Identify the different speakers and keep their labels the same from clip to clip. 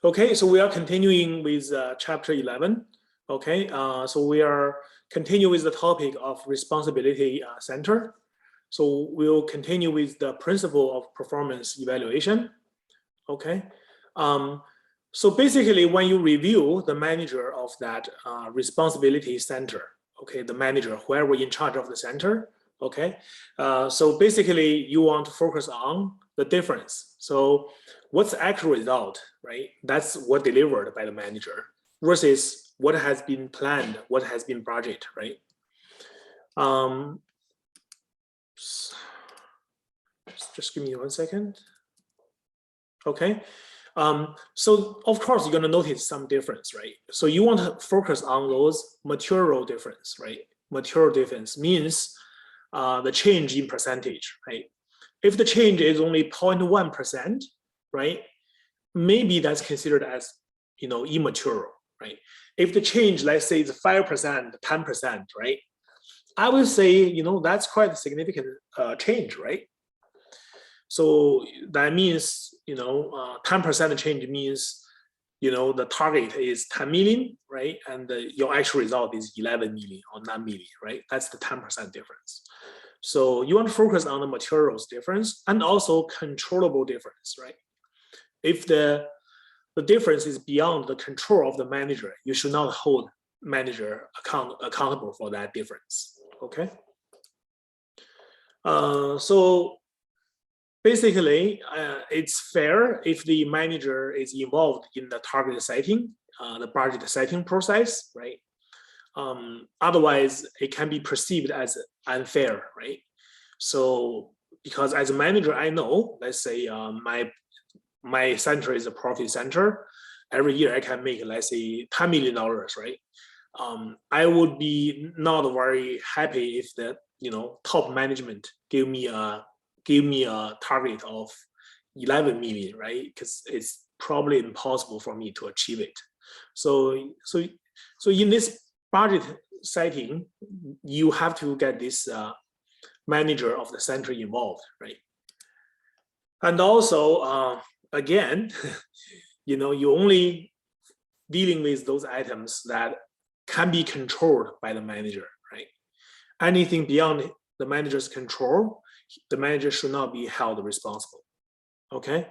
Speaker 1: Okay, so we are continuing with chapter 11. Okay, so we are continue with the topic of responsibility center. So we'll continue with the principle of performance evaluation. Okay, so basically when you review the manager of that responsibility center, okay, the manager, whoever in charge of the center, okay, so basically you want to focus on the difference. So what's the actual result, right? That's what delivered by the manager versus what has been planned, what has been budgeted, right? Just give me 1 second. Okay. So of course you're gonna notice some difference, right? So you want to focus on those material difference, right? Material difference means the change in percentage, right? If the change is only 0.1%, right? Maybe that's considered as, immaterial, right? If the change, let's say, is 5%, 10%, right? I would say, that's quite a significant change, right? So that means, 10% change means, the target is 10 million, right? And your actual result is 11 million or 9 million, right? That's the 10% difference. So you want to focus on the materials difference and also controllable difference, right? If the difference is beyond the control of the manager, you should not hold manager accountable for that difference, okay? So basically, it's fair if the manager is involved in the target setting, the budget setting process, right? Otherwise, it can be perceived as unfair, right? So, because as a manager, I know, let's say my center is a profit center. Every year I can make, let's say, $10 million, right? I would be not very happy if the top management give me a target of 11 million, right? Because it's probably impossible for me to achieve it. So in this budget setting, you have to get this manager of the center involved, right? And also, again, you're only dealing with those items that can be controlled by the manager, right? Anything beyond the manager's control, the manager should not be held responsible, okay?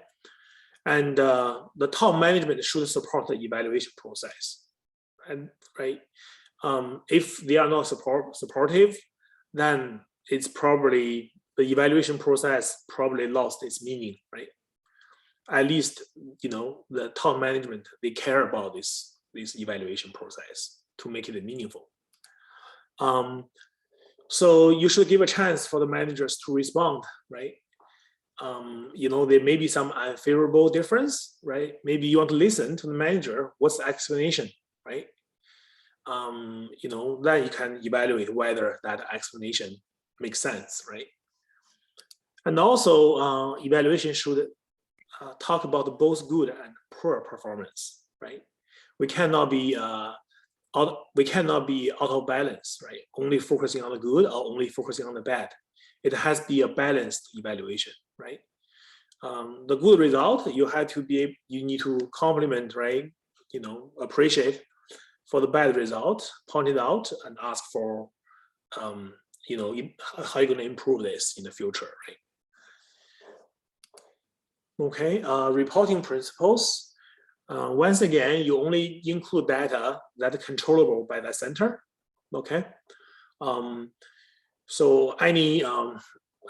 Speaker 1: And the top management should support the evaluation process, and right? If they are not supportive, then it's probably the evaluation process probably lost its meaning, right? At least the top management, they care about this evaluation process to make it meaningful. So you should give a chance for the managers to respond, right? There may be some unfavorable difference, right? Maybe you want to listen to the manager. What's the explanation, right? Then you can evaluate whether that explanation makes sense, right? And also, evaluation should talk about both good and poor performance, right? We cannot be out of balance, right? Only focusing on the good or only focusing on the bad. It has to be a balanced evaluation, right? The good result, you need to compliment, right? Appreciate. For the bad result, point it out and ask for, how are you going to improve this in the future, right? Okay, reporting principles. Once again, you only include data that are controllable by the center. Okay, so any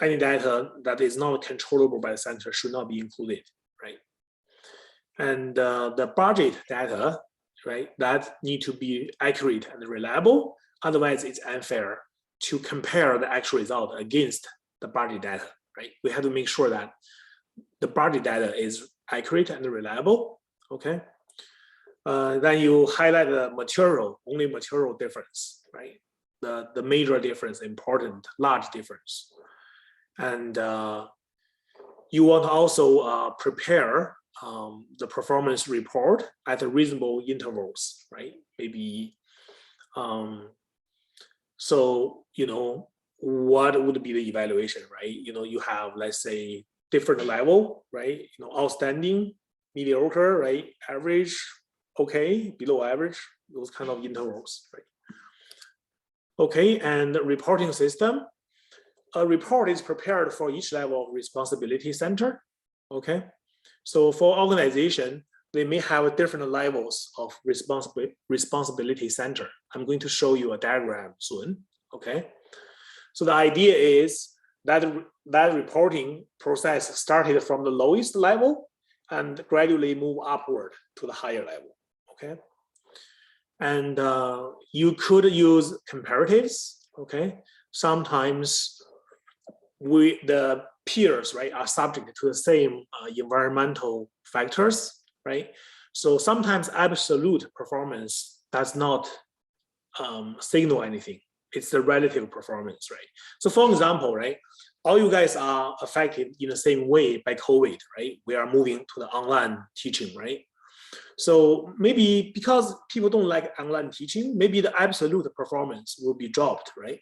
Speaker 1: data that is not controllable by the center should not be included, right? And the budget data, right, that need to be accurate and reliable. Otherwise, it's unfair to compare the actual result against the budget data, right? We have to make sure that the budget data is accurate and reliable, okay? Then you highlight the only material difference, right? The major difference, important, large difference. And you want to also prepare the performance report at reasonable intervals, right? Maybe, so, what would be the evaluation, right? You have, let's say, different level, right? Outstanding, mediocre, right? Average, okay, below average, those kind of intervals, right? Okay, and the reporting system. A report is prepared for each level of responsibility center, okay? So for organization, they may have different levels of responsibility center. I'm going to show you a diagram soon, okay? So the idea is that that reporting process started from the lowest level and gradually move upward to the higher level, okay? And you could use comparatives, okay? Sometimes the peers, right, are subject to the same environmental factors, right? So sometimes absolute performance does not signal anything. It's the relative performance, right? So for example, right, all you guys are affected in the same way by COVID, right? We are moving to the online teaching, right? So maybe because people don't like online teaching, maybe the absolute performance will be dropped, right?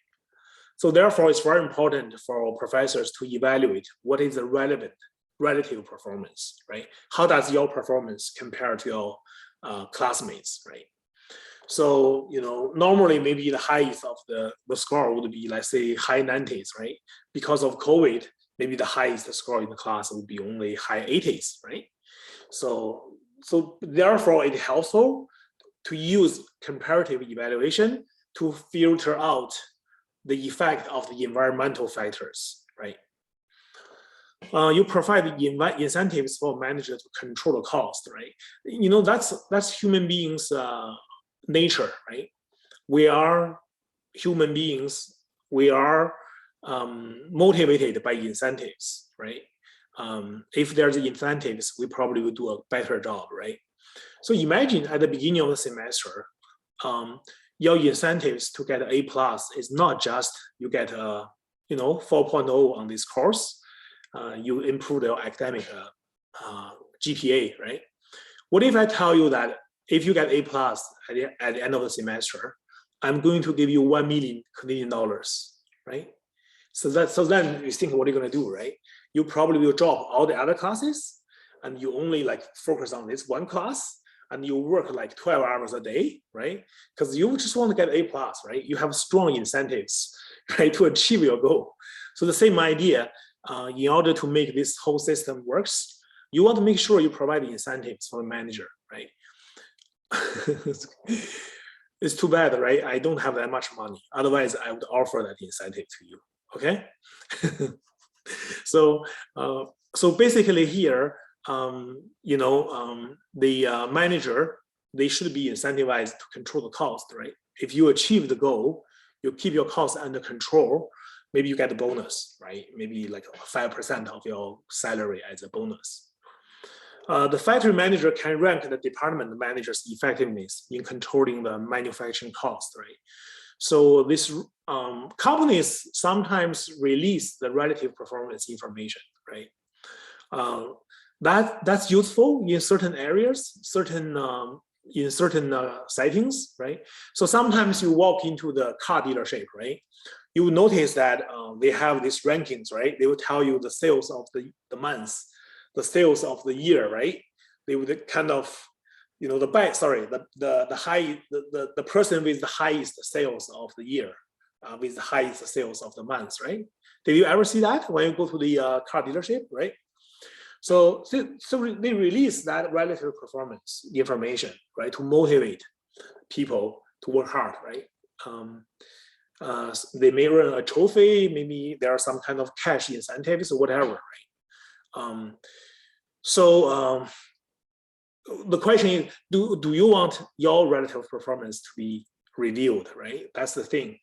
Speaker 1: So therefore, it's very important for professors to evaluate what is the relevant relative performance, right? How does your performance compare to your classmates, right? So, you know, normally maybe the highest of the score would be, let's say, high 90s, right? Because of COVID, maybe the highest score in the class would be only high 80s, right? So therefore, it's helpful to use comparative evaluation to filter out the effect of the environmental factors, right? You provide incentives for manager to control the cost, right? You know, that's human beings' nature, right? We are human beings. We are motivated by incentives, right? If there's incentives, we probably will do a better job, right? So imagine at the beginning of the semester, your incentives to get an A+ is not just you get a 4.0 on this course, you improve your academic GPA, right? What if I tell you that if you get A+ at the end of the semester, I'm going to give you 1 million Canadian dollars, right? So then you think, what are you going to do, right? You probably will drop all the other classes and you only like focus on this one class and you work like 12 hours a day, right? Because you just want to get A+, right? You have strong incentives, right, to achieve your goal. So the same idea, in order to make this whole system works, you want to make sure you provide the incentives for the manager, right? It's too bad, right? I don't have that much money. Otherwise, I would offer that incentive to you, okay? So basically here, the manager, they should be incentivized to control the cost, right? If you achieve the goal, you keep your costs under control, maybe you get a bonus, right? Maybe like 5% of your salary as a bonus. The factory manager can rank the department manager's effectiveness in controlling the manufacturing cost, right? So this companies sometimes release the relative performance information, right? That's useful in certain areas, in certain settings, right? So sometimes you walk into the car dealership, right? You will notice that they have these rankings, right? They will tell you the sales of the month, the sales of the year, right? They would kind of, the person with the highest sales of the year, with the highest sales of the month, right? Did you ever see that when you go to the car dealership, right? So they release that relative performance information, right, to motivate people to work hard, right? They may earn a trophy, maybe there are some kind of cash incentives or whatever, right? The question is, do you want your relative performance to be revealed, right? That's the thing.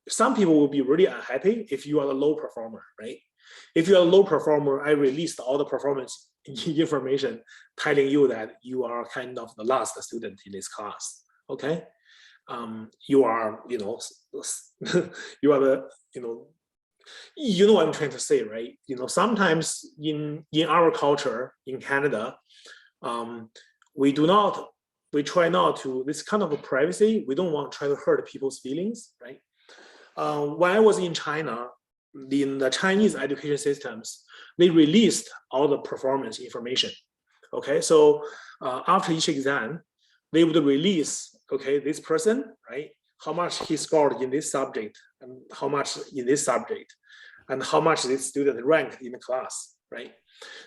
Speaker 1: Some people will be really unhappy if you are a low performer, right? If you're a low performer, I released all the performance information telling you that you are kind of the last student in this class, okay? You are, you are the, you know what I'm trying to say, right? Sometimes in our culture in Canada, we try not to, this kind of a privacy, we don't want to try to hurt people's feelings, right? When I was in China, in the Chinese education systems, they released all the performance information. Okay, so after each exam, they would release, okay, this person, right, how much he scored in this subject and how much in this subject and how much this student ranked in the class, right?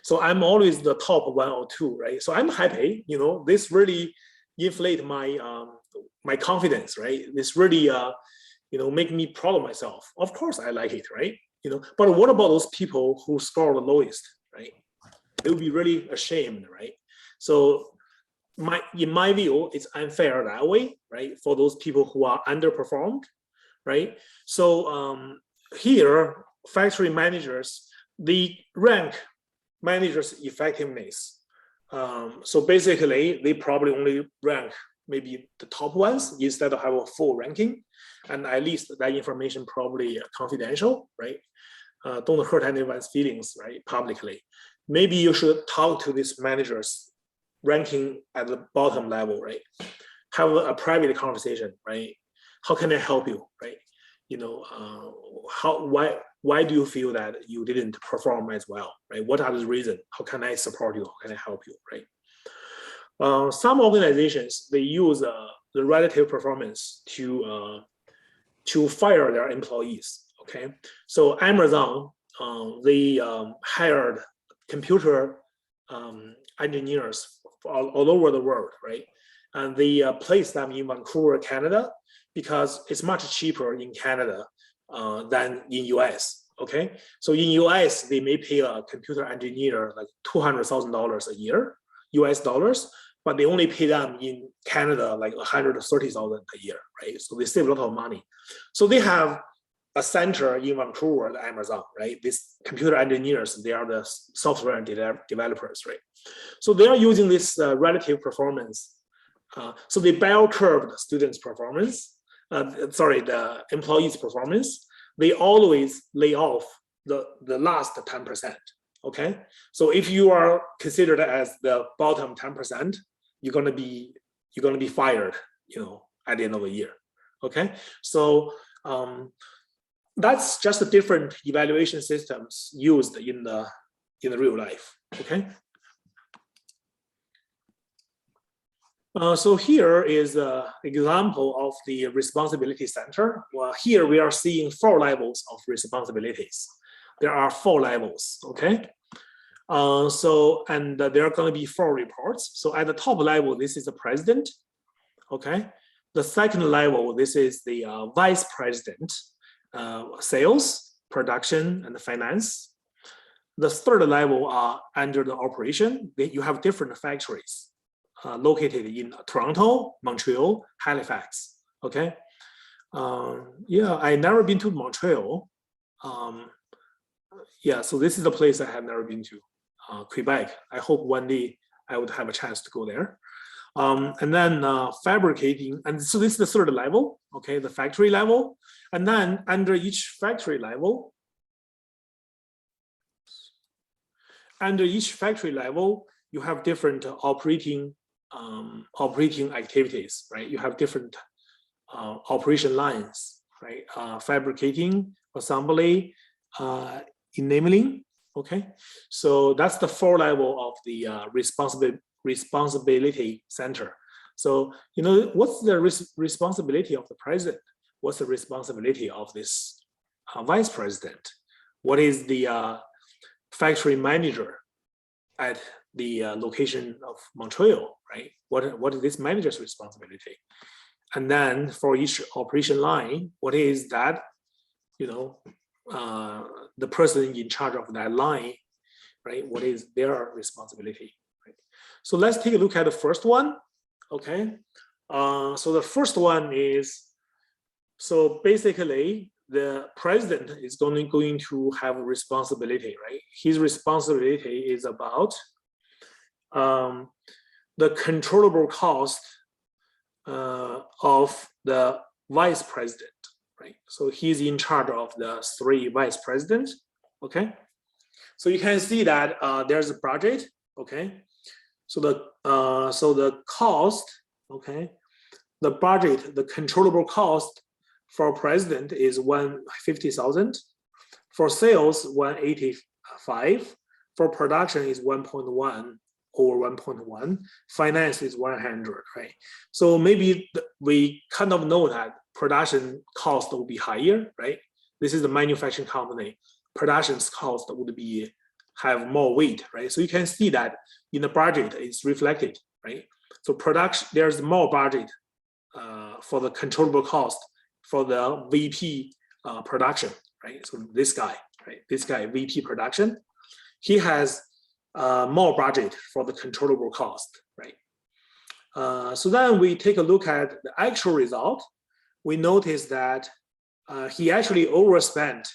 Speaker 1: So I'm always the top 1 or 2, right? So I'm happy, this really inflate my my confidence, right? This really make me proud of myself. Of course I like it, right? But what about those people who score the lowest, right? They would be really ashamed, right? So in my view, it's unfair that way, right? For those people who are underperformed, right? So here, factory managers, they rank managers' effectiveness. So basically, they probably only rank maybe the top ones instead of have a full ranking. And at least that information probably confidential, right? Don't hurt anyone's feelings, right? Publicly. Maybe you should talk to these managers ranking at the bottom level, right? Have a private conversation, right? How can I help you, right? Why do you feel that you didn't perform as well, right? What are the reasons? How can I support you? How can I help you, right? Some organizations, they use the relative performance to fire their employees, okay? So Amazon, they hired computer engineers all over the world, right? And they placed them in Vancouver, Canada, because it's much cheaper in Canada than in US, okay? So in US, they may pay a computer engineer like $200,000 a year, US dollars, but they only pay them in Canada like $130,000 a year, right? So they save a lot of money. So they have a center in Vancouver at Amazon, right? These computer engineers, they are the software developers, right? So they are using this relative performance. So they bell curve the students' performance, the employees' performance. They always lay off the last 10%, okay? So if you are considered as the bottom 10%, you're gonna be fired, at the end of the year, okay? So that's just the different evaluation systems used in the real life, okay? So here is an example of the responsibility center. Well, here we are seeing 4 levels of responsibilities. There are 4 levels, okay? And there are going to be 4 reports. So at the top level, this is the president, okay? The second level, this is the vice president, sales, production, and finance. The third level are under the operation. You have different factories located in Toronto, Montreal, Halifax, okay? Yeah, I never been to Montreal. Yeah, so this is the place I have never been to, Quebec. I hope one day I would have a chance to go there. And then fabricating, and so this is the third level, okay, the factory level. And then under each factory level, you have different operating activities, right? You have different operation lines, right? Fabricating, assembly, enabling, okay? So that's the 4 level of the responsibility center. So, what's the responsibility of the president? What's the responsibility of this vice president? What is the factory manager at the location of Montreal, right? What is this manager's responsibility? And then for each operation line, what is that, the person in charge of that line, right? What is their responsibility, right? So let's take a look at the first one, okay? So the first one is, so basically the president is going to have a responsibility, right? His responsibility is about the controllable cost of the vice president, right? So he's in charge of the 3 vice presidents, okay? So you can see that there's a budget, okay? So the cost, okay? The budget, the controllable cost for president is 150,000. For sales, 185. For production is 1.1 or 1.1. Finance is 100, right? So maybe we kind of know that production cost will be higher, right? This is the manufacturing company. Production's cost would be have more weight, right? So you can see that in the budget, it's reflected, right? So production, there's more budget for the controllable cost for the VP production, right? So this guy, right? This guy, VP production, he has more budget for the controllable cost, right? So then we take a look at the actual result. We notice that he actually overspent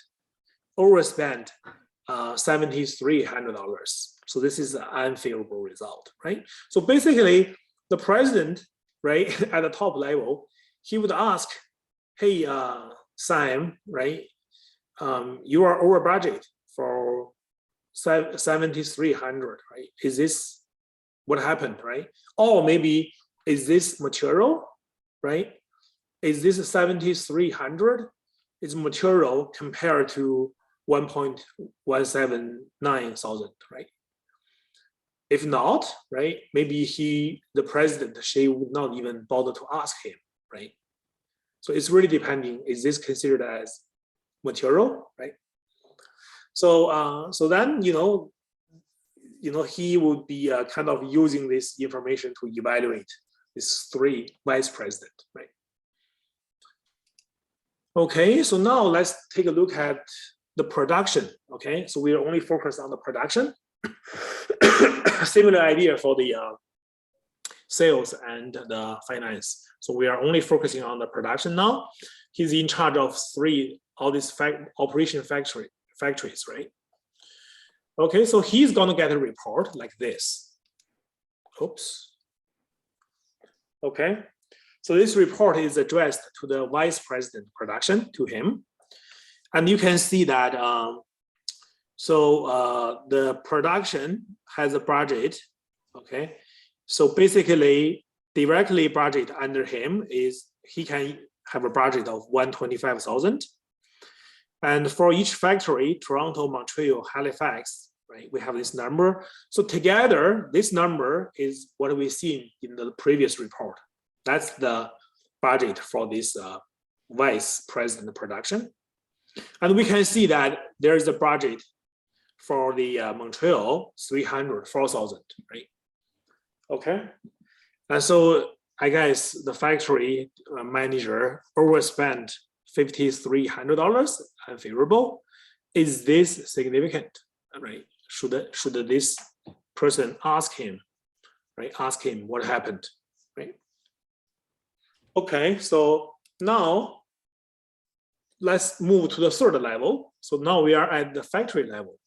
Speaker 1: $7,300. So this is an unfavorable result, right? So basically, the president, right, at the top level, he would ask, hey, Sam, right, you are over budget for 7,300, right? Is this what happened, right? Or maybe is this material, right? Is this 7,300 is material compared to 1.179 thousand, right? If not, right, maybe the president, she would not even bother to ask him, right? So it's really depending, is this considered as material, right? So so then, he would be kind of using this information to evaluate these three vice president, right? Okay, so now let's take a look at the production, okay? So we are only focused on the production. Similar idea for the sales and the finance. So we are only focusing on the production now. He's in charge of all these operation factories, right? Okay, so he's gonna get a report like this. Oops. Okay, so this report is addressed to the vice president production, to him. And you can see that the production has a budget, okay? So basically, directly budget under him is, he can have a budget of 125,000. And for each factory, Toronto, Montreal, Halifax, right, we have this number. So together, this number is what we seen in the previous report. That's the budget for this vice president production. And we can see that there is a budget for the Montreal, 4,000, right? Okay. And so I guess the factory manager overspent $5,300, unfavorable. Is this significant, right? Should this person ask him, right? Ask him what happened, right? Okay, so now let's move to the third level. So now we are at the factory level.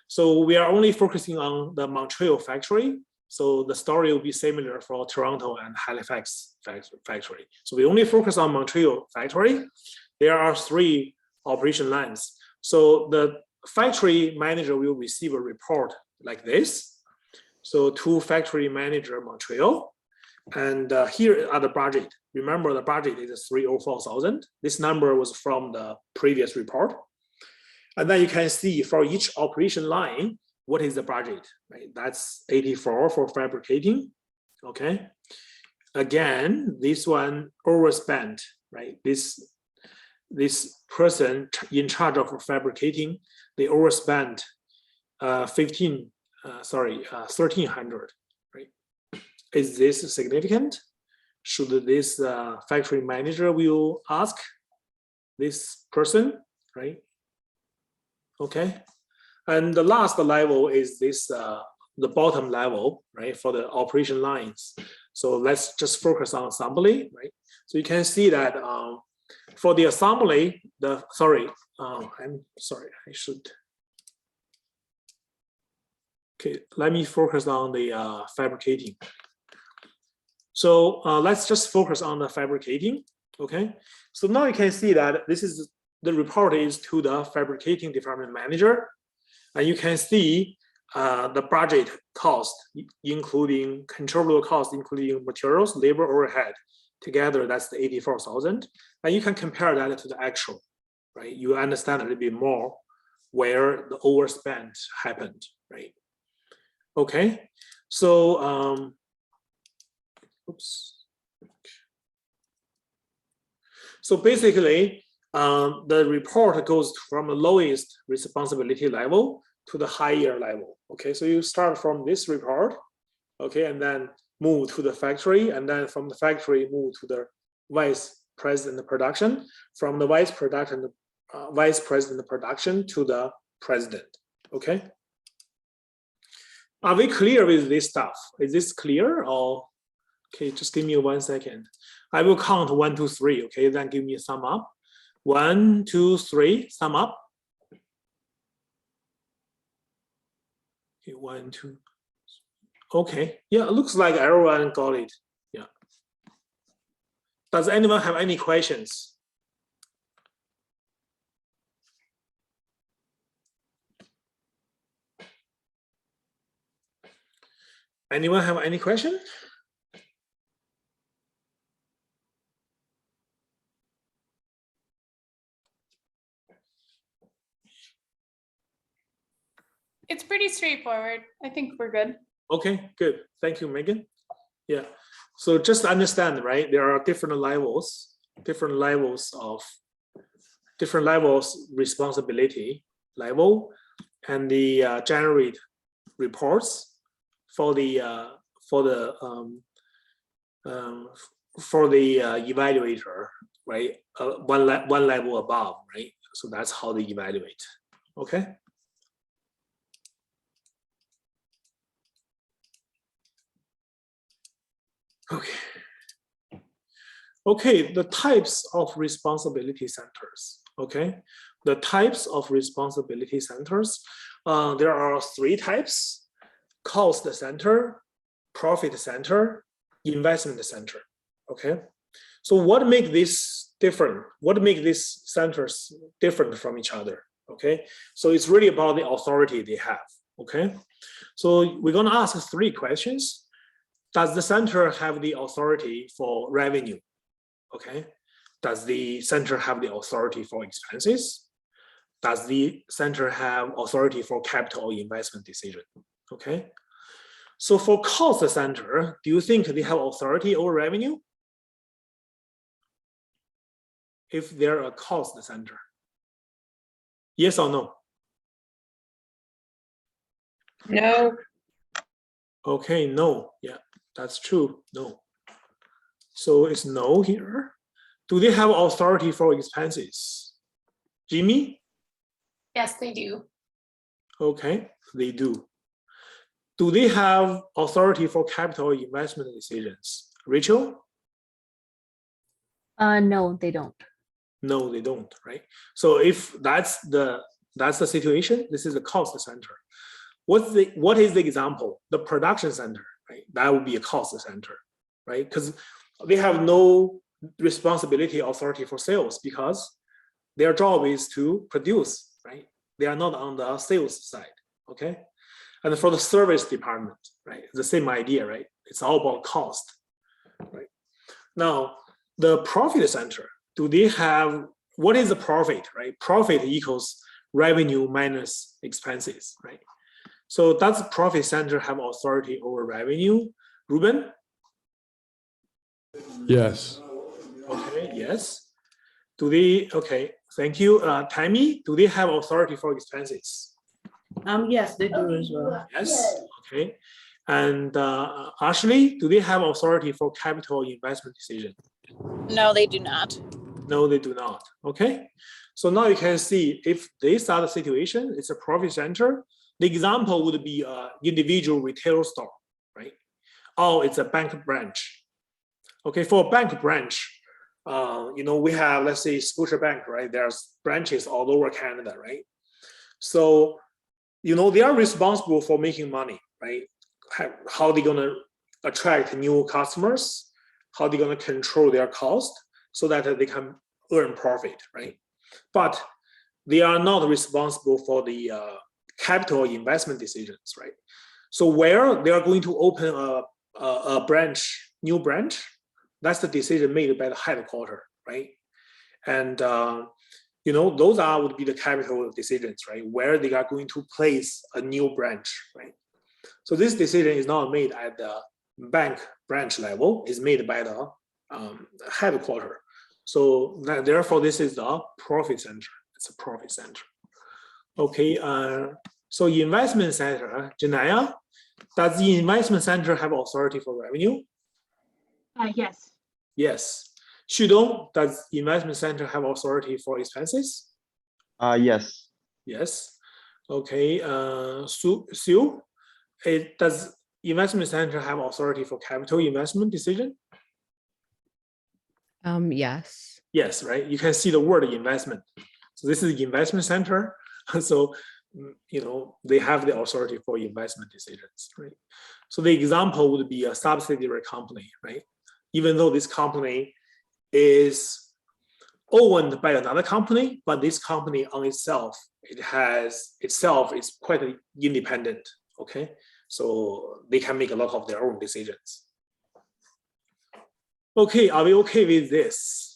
Speaker 1: So we are only focusing on the Montreal factory. So the story will be similar for Toronto and Halifax factory. So we only focus on Montreal factory. There are 3 operation lines. So the factory manager will receive a report like this. So to factory manager Montreal, and here are the budget. Remember, the budget is 304,000. This number was from the previous report. And then you can see for each operation line, what is the budget, right? That's 84 for fabricating, okay? Again, this one overspent, right? This person in charge of fabricating, they overspent 1,300, right? Is this significant? Should this factory manager will ask this person, right? Okay, and the last level is this, the bottom level, right, for the operation lines. So let's just focus on assembly, right? So you can see that for the assembly, I'm sorry, I should. Okay, let me focus on the fabricating. So let's just focus on the fabricating, okay? So now you can see that this is, the report is to the fabricating department manager. And you can see the budget cost, including controllable cost, including materials, labor, overhead. Together, that's the 84,000. And you can compare that to the actual, right? You understand a little bit more where the overspend happened, right? Okay, so oops. So basically, the report goes from the lowest responsibility level to the higher level. Okay, so you start from this report, okay, and then move to the factory, and then from the factory move to the vice president of production, from the vice president of production to the president. Okay, are we clear with this stuff? Is this clear? Or okay, just give me 1 second. I will count 1, 2, 3. Okay, then give me a sum up. 1, 2, 3. Sum up. Okay, 1, 2. Okay, yeah, it looks like everyone got it. Yeah. Does anyone have any questions? Anyone have any question?
Speaker 2: It's pretty straightforward. I think we're good.
Speaker 1: Okay, good. Thank you, Megan. Yeah. So just understand, right? There are different levels responsibility level, and the generate reports for the evaluator, right? One level above, right? So that's how they evaluate. Okay. Okay. Okay, the types of responsibility centers. Okay, the types of responsibility centers. There are 3 types: cost center, profit center, investment center. Okay, so what make this different? What make these centers different from each other? Okay, so it's really about the authority they have. Okay, so we're gonna ask 3 questions. Does the center have the authority for revenue? Okay. Does the center have the authority for expenses? Does the center have authority for capital investment decision? Okay. So for cost center, do you think they have authority over revenue? If they're a cost center? Yes or no?
Speaker 2: No.
Speaker 1: Okay, no. Yeah, that's true. No. So it's no here. Do they have authority for expenses? Jimmy?
Speaker 2: Yes, they do.
Speaker 1: Okay, they do. Do they have authority for capital investment decisions? Rachel?
Speaker 3: No, they don't.
Speaker 1: No, they don't, right? So if that's the situation, this is the cost center. What is the example? The production center, right? That would be a cost center, right? Because they have no responsibility authority for sales because their job is to produce, right? They are not on the sales side, okay? And for the service department, right? The same idea, right? It's all about cost, right? Now, the profit center, do they have, what is the profit, right? Profit equals revenue minus expenses, right? So does the profit center have authority over revenue? Ruben?
Speaker 4: Yes.
Speaker 1: Okay, yes. Do they, okay, thank you. Tammy, do they have authority for expenses?
Speaker 5: Yes, they do as well.
Speaker 1: Yes, okay. And Ashley, do they have authority for capital investment decision?
Speaker 6: No, they do not.
Speaker 1: No, they do not. Okay. So now you can see if this are the situation, it's a profit center. The example would be an individual retail store, right? Or it's a bank branch. Okay, for a bank branch, you know, we have, let's say, Scotiabank, right? There's branches all over Canada, right? So, you know, they are responsible for making money, right? How they gonna attract new customers? How they gonna control their cost so that they can earn profit, right? But they are not responsible for the capital investment decisions, right? So where they are going to open a branch, new branch, that's the decision made by the headquarters, right? And those would be the capital decisions, right? Where they are going to place a new branch, right? So this decision is not made at the bank branch level, it's made by the headquarter. So therefore, this is the profit center. It's a profit center. Okay, so investment center, Janaya, does the investment center have authority for revenue?
Speaker 3: Yes.
Speaker 1: Yes. Shudong, does the investment center have authority for expenses?
Speaker 4: Yes.
Speaker 1: Yes. Okay. Sue, does investment center have authority for capital investment decision?
Speaker 7: Yes.
Speaker 1: Yes, right. You can see the word investment. So this is the investment center. So they have the authority for investment decisions, right? So the example would be a subsidiary company, right? Even though this company is owned by another company, but this company on itself, is quite independent, okay? So they can make a lot of their own decisions. Okay, are we okay with this?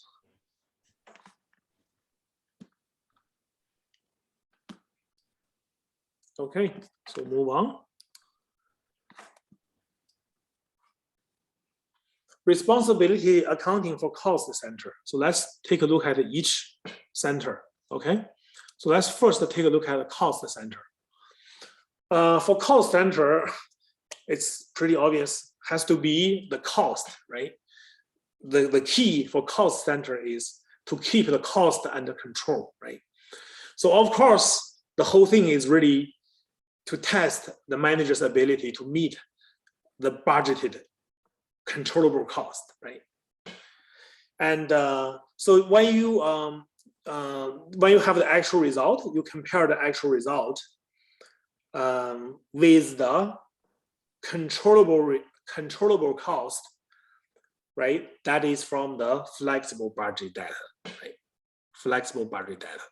Speaker 1: Okay, so move on. Responsibility accounting for cost center. So let's take a look at each center, okay? So let's first take a look at the cost center. For cost center, it's pretty obvious, has to be the cost, right? The key for cost center is to keep the cost under control, right? So of course, the whole thing is really to test the manager's ability to meet the budgeted controllable cost, right? And so when you have the actual result, you compare the actual result with the controllable cost, right? That is from the flexible budget data, right? Flexible budget data.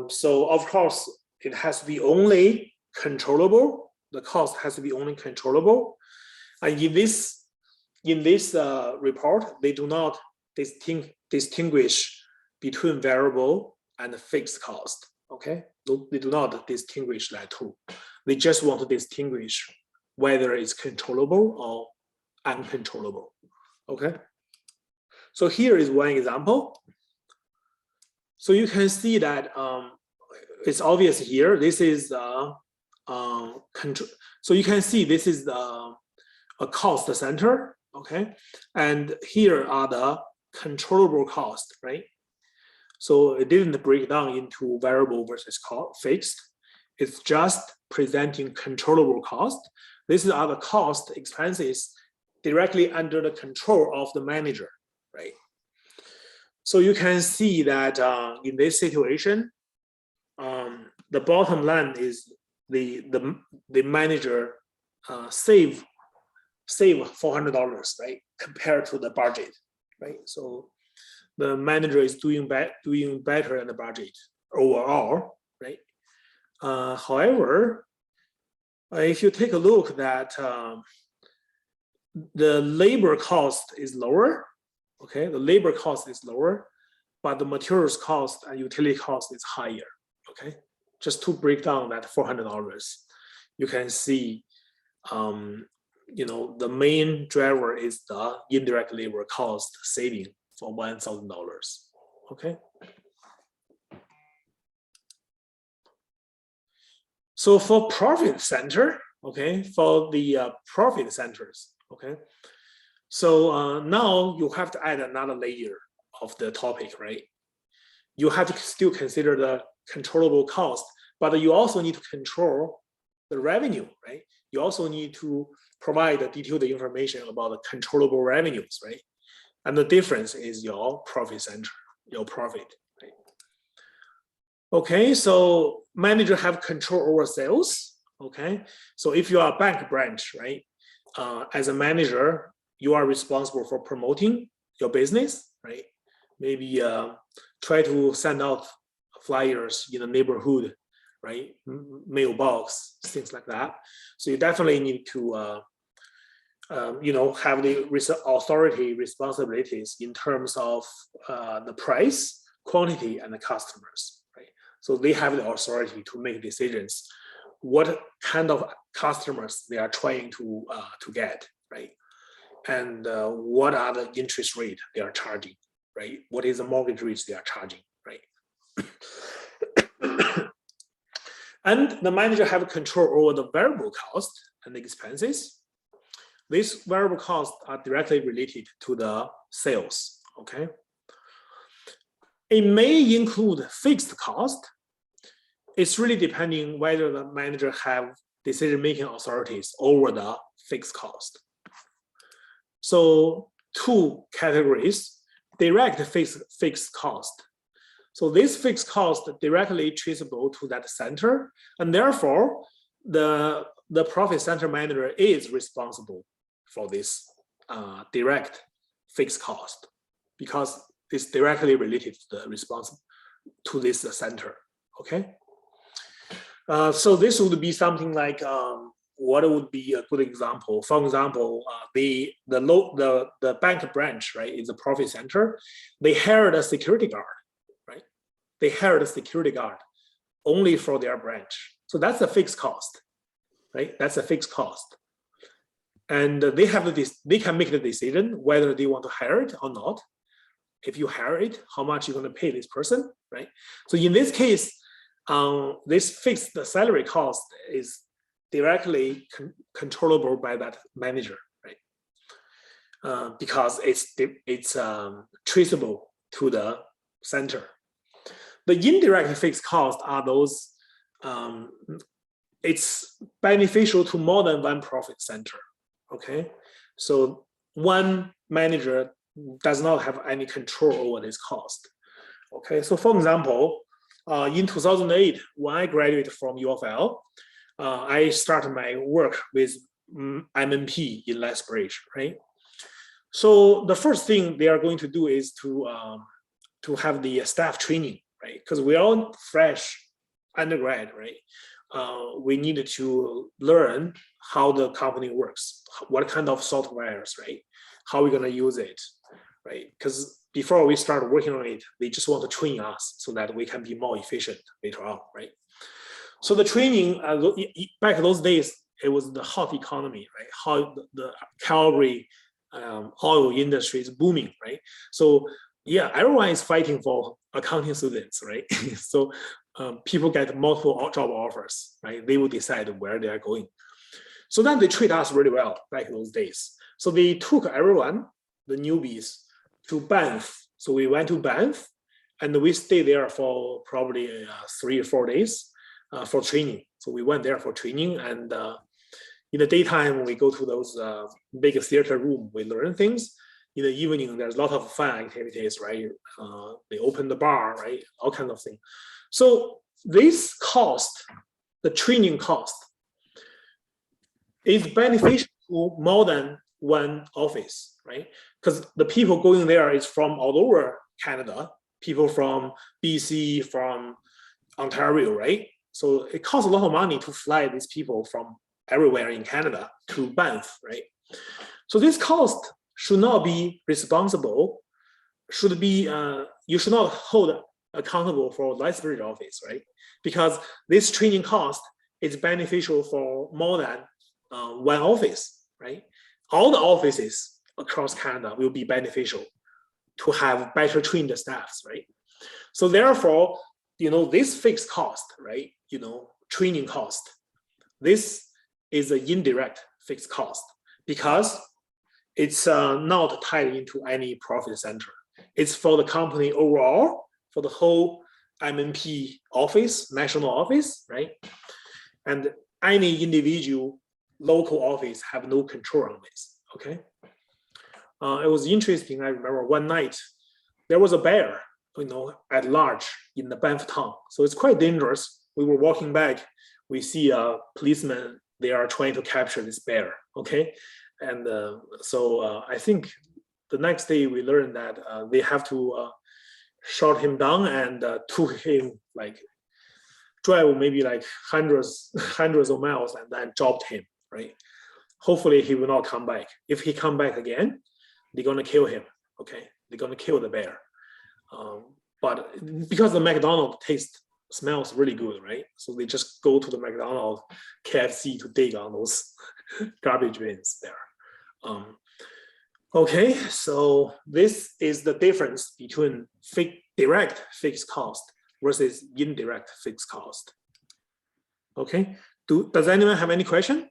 Speaker 1: So of course, it has to be only controllable. The cost has to be only controllable. And in this report, they do not distinguish between variable and fixed cost. Okay, they do not distinguish that too. They just want to distinguish whether it's controllable or uncontrollable. Okay, so here is one example. So you can see that it's obvious here. This is control. So you can see this is a cost center, okay? And here are the controllable cost, right? So it didn't break down into variable versus fixed. It's just presenting controllable cost. These are the cost expenses directly under the control of the manager, right? So you can see that in this situation, the bottom line is the manager save $400, right, compared to the budget, right? So the manager is doing better than the budget overall, right? However, if you take a look that the labor cost is lower, okay, the labor cost is lower, but the materials cost and utility cost is higher, okay? Just to break down that $400, you can see the main driver is the indirect labor cost saving for $1,000. Okay. So for profit center, okay, for the profit centers, okay. So now you have to add another layer of the topic, right? You have to still consider the controllable cost, but you also need to control the revenue, right? You also need to provide the detailed information about the controllable revenues, right? And the difference is your profit center, your profit, right? Okay, so manager have control over sales, okay? So if you are a bank branch, right? As a manager, you are responsible for promoting your business, right? Maybe try to send out flyers in the neighborhood, right? Mailbox, things like that. So you definitely need to, have the authority responsibilities in terms of the price, quantity and the customers, right? So they have the authority to make decisions, what kind of customers they are trying to get, right? And what are the interest rate they are charging, right? What is the mortgage rates they are charging, right? And the manager have control over the variable cost and expenses. These variable costs are directly related to the sales, okay? It may include fixed cost. It's really depending whether the manager have decision-making authorities over the fixed cost. So two categories, direct fixed cost. So this fixed cost directly traceable to that center, and therefore the profit center manager is responsible for this direct fixed cost because it's directly related to the responsible to this center. Okay. So this would be something like what would be a good example? For example, the bank branch, right, is a profit center. They hired a security guard. They hired a security guard only for their branch. So that's a fixed cost, right? That's a fixed cost. And they can make the decision whether they want to hire it or not. If you hire it, how much you're going to pay this person, right? So in this case, this fixed salary cost is directly controllable by that manager, right? Because it's traceable to the center. The indirect fixed costs are those, it's beneficial to more than one profit center, okay? So one manager does not have any control over this cost, okay? So for example, in 2008, when I graduated from UFL, I started my work with MNP in Lethbridge, right? So the first thing they are going to do is to have the staff training, right? Because we're all fresh undergrad, right? We needed to learn how the company works, what kind of softwares, right? How we're gonna use it, right? Because before we start working on it, they just want to train us so that we can be more efficient later on, right? So the training, back in those days, it was the hot economy, right? How the Calgary oil industry is booming, right? So yeah, everyone is fighting for accounting students, right? So people get multiple job offers, right? They will decide where they are going. So then they treat us really well back in those days. So they took everyone, the newbies, to Banff. So we went to Banff and we stayed there for probably 3 or 4 days for training. So we went there for training, and in the daytime, we go to those big theater room, we learn things. In the evening, there's a lot of fun activities, right? They open the bar, right? All kinds of things. So this cost, the training cost, is beneficial to more than one office, right? Because the people going there is from all over Canada, people from BC, from Ontario, right? So it costs a lot of money to fly these people from everywhere in Canada to Banff, right? So this cost should not be responsible, should be, you should not hold accountable for Lethbridge office, right? Because this training cost is beneficial for more than one office, right? All the offices across Canada will be beneficial to have better trained staffs, right? So therefore, this fixed cost, right? Training cost, this is an indirect fixed cost because it's not tied into any profit center. It's for the company overall, for the whole MNP office, national office, right? And any individual local office have no control on this, okay? It was interesting, I remember one night, there was a bear, at large in the Banff town. So it's quite dangerous. We were walking back, we see a policeman, they are trying to capture this bear, okay? And so I think the next day we learned that they have to shot him down and took him drive maybe hundreds of miles and then dropped him, right? Hopefully he will not come back. If he come back again, they're gonna kill him, okay? They're gonna kill the bear. but because the McDonald's smells really good, right? So they just go to the McDonald's, KFC to dig on those garbage bins there. Okay, so this is the difference between direct fixed cost versus indirect fixed cost. Okay, does anyone have any question?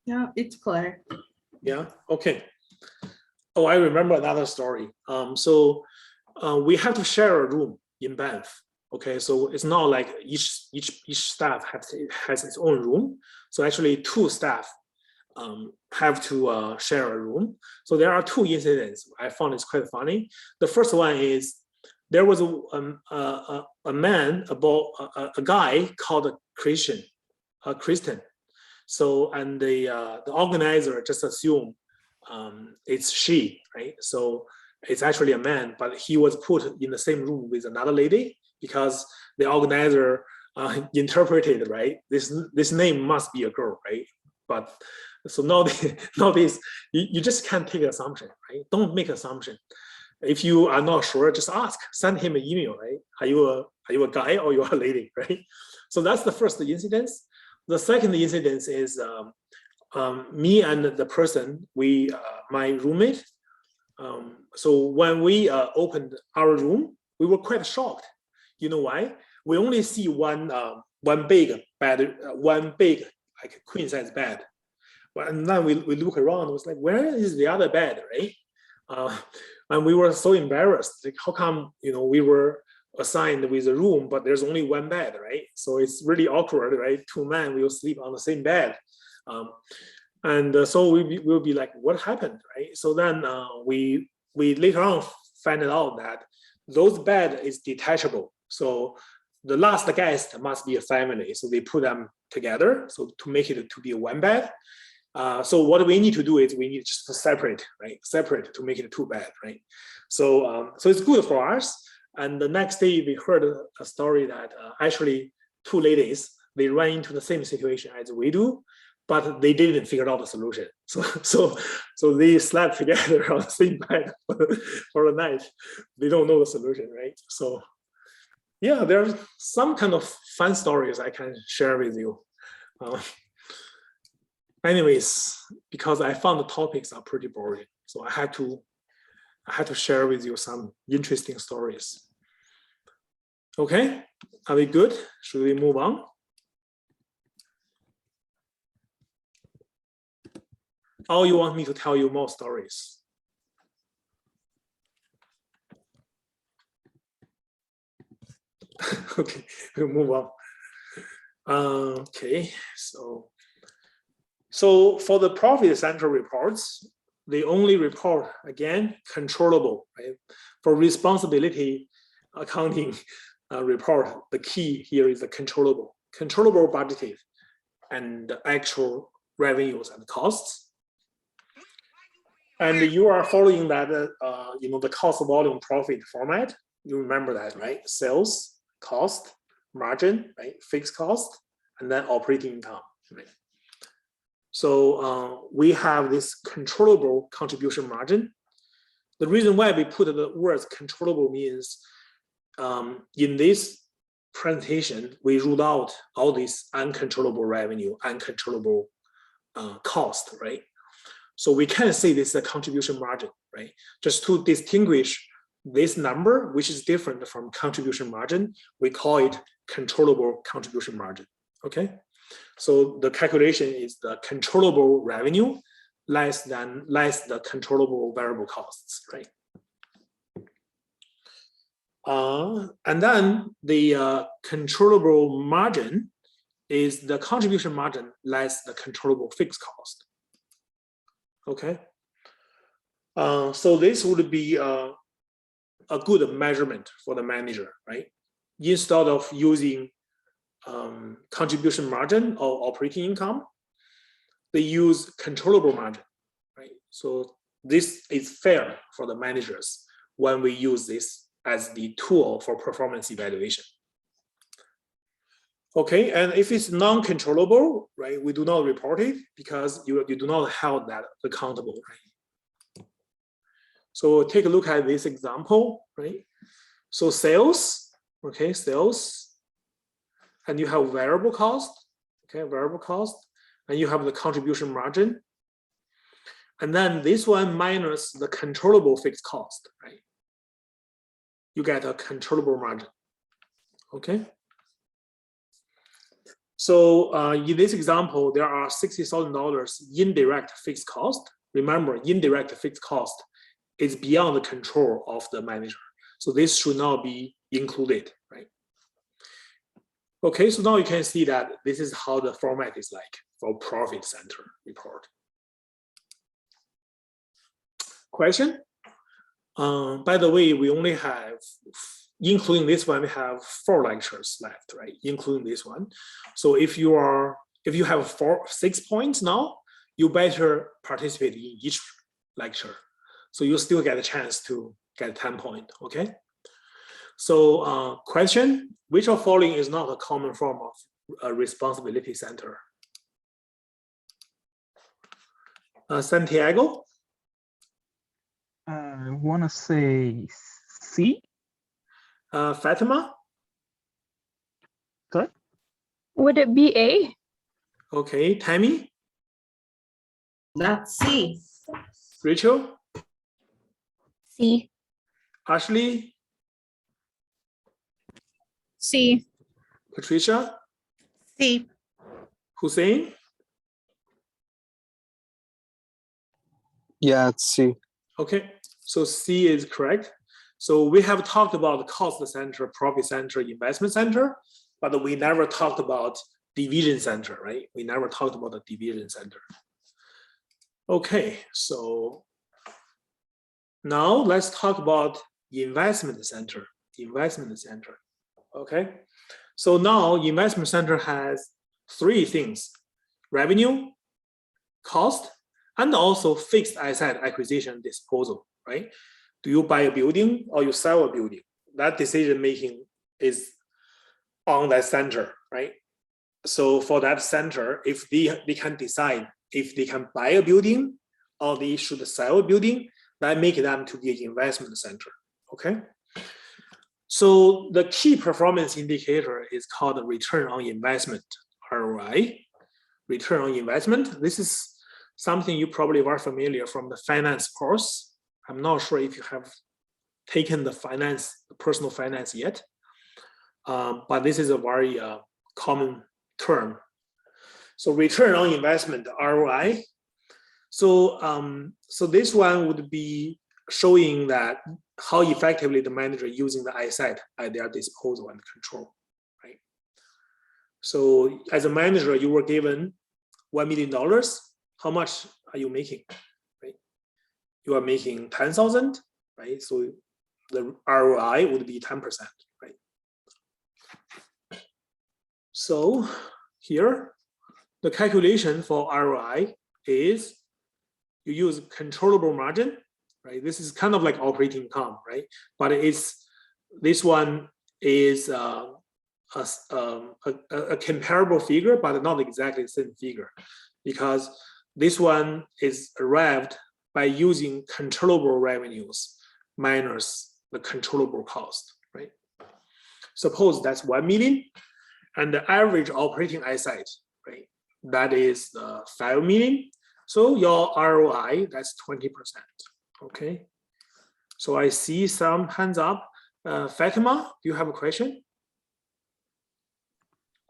Speaker 5: Yeah, it's clear.
Speaker 1: Yeah, okay. Oh, I remember another story. We have to share a room in Banff. Okay, so it's not like each staff has its own room. So actually, two staff have to share a room. So there are two incidents. I found it's quite funny. The first one is there was a man, a guy called Christian. So and the organizer just assumed it's she, right? So it's actually a man, but he was put in the same room with another lady because the organizer interpreted, right? This name must be a girl, right? But so nowadays you just can't take assumption, right? Don't make assumption. If you are not sure, just ask. Send him an email, right? Are you a guy or you are a lady, right? So that's the first incident. The second incident is me and the person, my roommate. So when we opened our room, we were quite shocked. You know why? We only see one big bed, one big like queen size bed. And then we look around. It was like, where is the other bed, right? And we were so embarrassed. Like, how come we were assigned with a room, but there's only one bed, right? So it's really awkward, right? Two men will sleep on the same bed. So we will be like, what happened, right? So then we later on find out that those bed is detachable. So the last guest must be a family. So they put them together. So to make it to be one bed. So what we need to do is we need just to separate, right? Separate to make it two bed, right? So it's good for us. And the next day we heard a story that actually two ladies, they ran into the same situation as we do, but they didn't figure out the solution. So they slept together on the same bed for the night. They don't know the solution, right? So yeah, there's some kind of fun stories I can share with you. Anyways, because I found the topics are pretty boring, so I had to share with you some interesting stories. Okay, are we good? Should we move on? Or you want me to tell you more stories? Okay, we'll move on. Okay, so for the profit center reports, they only report, again, controllable, right? For responsibility accounting report, the key here is the controllable budgeted and the actual revenues and costs. And you are following that, the cost volume profit format. You remember that, right? Sales, cost, margin, right? Fixed cost, and then operating income, right? So we have this controllable contribution margin. The reason why we put the words controllable means in this presentation, we ruled out all this uncontrollable revenue, uncontrollable cost, right? So we can say this is a contribution margin, right? Just to distinguish this number, which is different from contribution margin, we call it controllable contribution margin, okay? So the calculation is the controllable revenue less the controllable variable costs, right? And then the controllable margin is the contribution margin less the controllable fixed cost. Okay. So this would be a good measurement for the manager, right? Instead of using contribution margin or operating income, they use controllable margin, right? So this is fair for the managers when we use this as the tool for performance evaluation. Okay, and if it's non-controllable, right, we do not report it because you do not hold that accountable, right? So take a look at this example, right? So sales, okay, sales, and you have variable cost, okay, variable cost, and you have the contribution margin. And then this one minus the controllable fixed cost, right? You get a controllable margin, okay? So in this example, there are $60,000 indirect fixed cost. Remember, indirect fixed cost is beyond the control of the manager. So this should not be included, right? Okay, so now you can see that this is how the format is like for profit center report. Question? By the way, we only have, including this one, we have 4 lectures left, right? Including this one. So if you have 6 points now, you better participate in each lecture. So you still get a chance to get 10 points, okay? So question, which of following is not a common form of a responsibility center? Santiago?
Speaker 4: I want to say C.
Speaker 1: Fatima?
Speaker 4: Sorry?
Speaker 3: Would it be A?
Speaker 1: Okay, Tammy?
Speaker 5: That's C.
Speaker 1: Rachel?
Speaker 3: C.
Speaker 1: Ashley?
Speaker 6: C.
Speaker 1: Patricia?
Speaker 6: C.
Speaker 1: Hussein?
Speaker 7: Yeah, it's C.
Speaker 1: Okay, so C is correct. So we have talked about the cost center, profit center, investment center, but we never talked about division center, right? We never talked about the division center. Okay, so now let's talk about investment center. Investment center. Okay, so now investment center has 3 things: revenue, cost, and also fixed asset acquisition disposal, right? Do you buy a building or you sell a building? That decision making is on that center, right? So for that center, if they can decide if they can buy a building or they should sell a building, that make them to be an investment center, okay? So the key performance indicator is called the return on investment, ROI. Return on investment, this is something you probably are familiar from the finance course. I'm not sure if you have taken the personal finance yet, but this is a very common term. So return on investment, ROI. So this one would be showing that how effectively the manager using the asset at their disposal and control, right? So as a manager, you were given $1 million. How much are you making, right? You are making 10,000, right? So the ROI would be 10%, right? So here, the calculation for ROI is you use controllable margin, right? This is kind of like operating income, right? But this one is a comparable figure, but not exactly the same figure, because this one is arrived by using controllable revenues minus the controllable cost, right? Suppose that's 1 million, and the average operating asset, right? That is 5 million. So your ROI, that's 20%, okay? So I see some hands up. Fatima, do you have a question?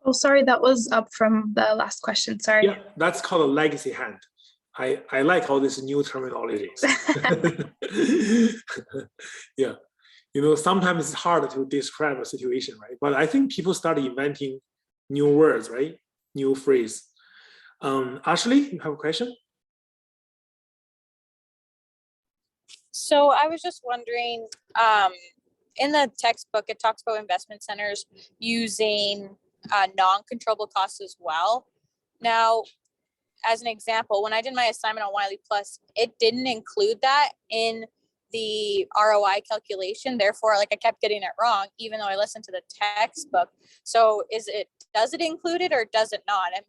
Speaker 8: Oh, sorry, that was up from the last question. Sorry.
Speaker 1: Yeah, that's called a legacy hand. I like all these new terminologies. Yeah, you know, sometimes it's hard to describe a situation, right? But I think people start inventing new words, right? New phrase. Ashley, you have a question?
Speaker 6: So I was just wondering, in the textbook, it talks about investment centers using non-controllable costs as well. Now, as an example, when I did my assignment on Wiley Plus, it didn't include that in the ROI calculation. Therefore, like I kept getting it wrong, even though I listened to the textbook. So does it include it or does it not? I'm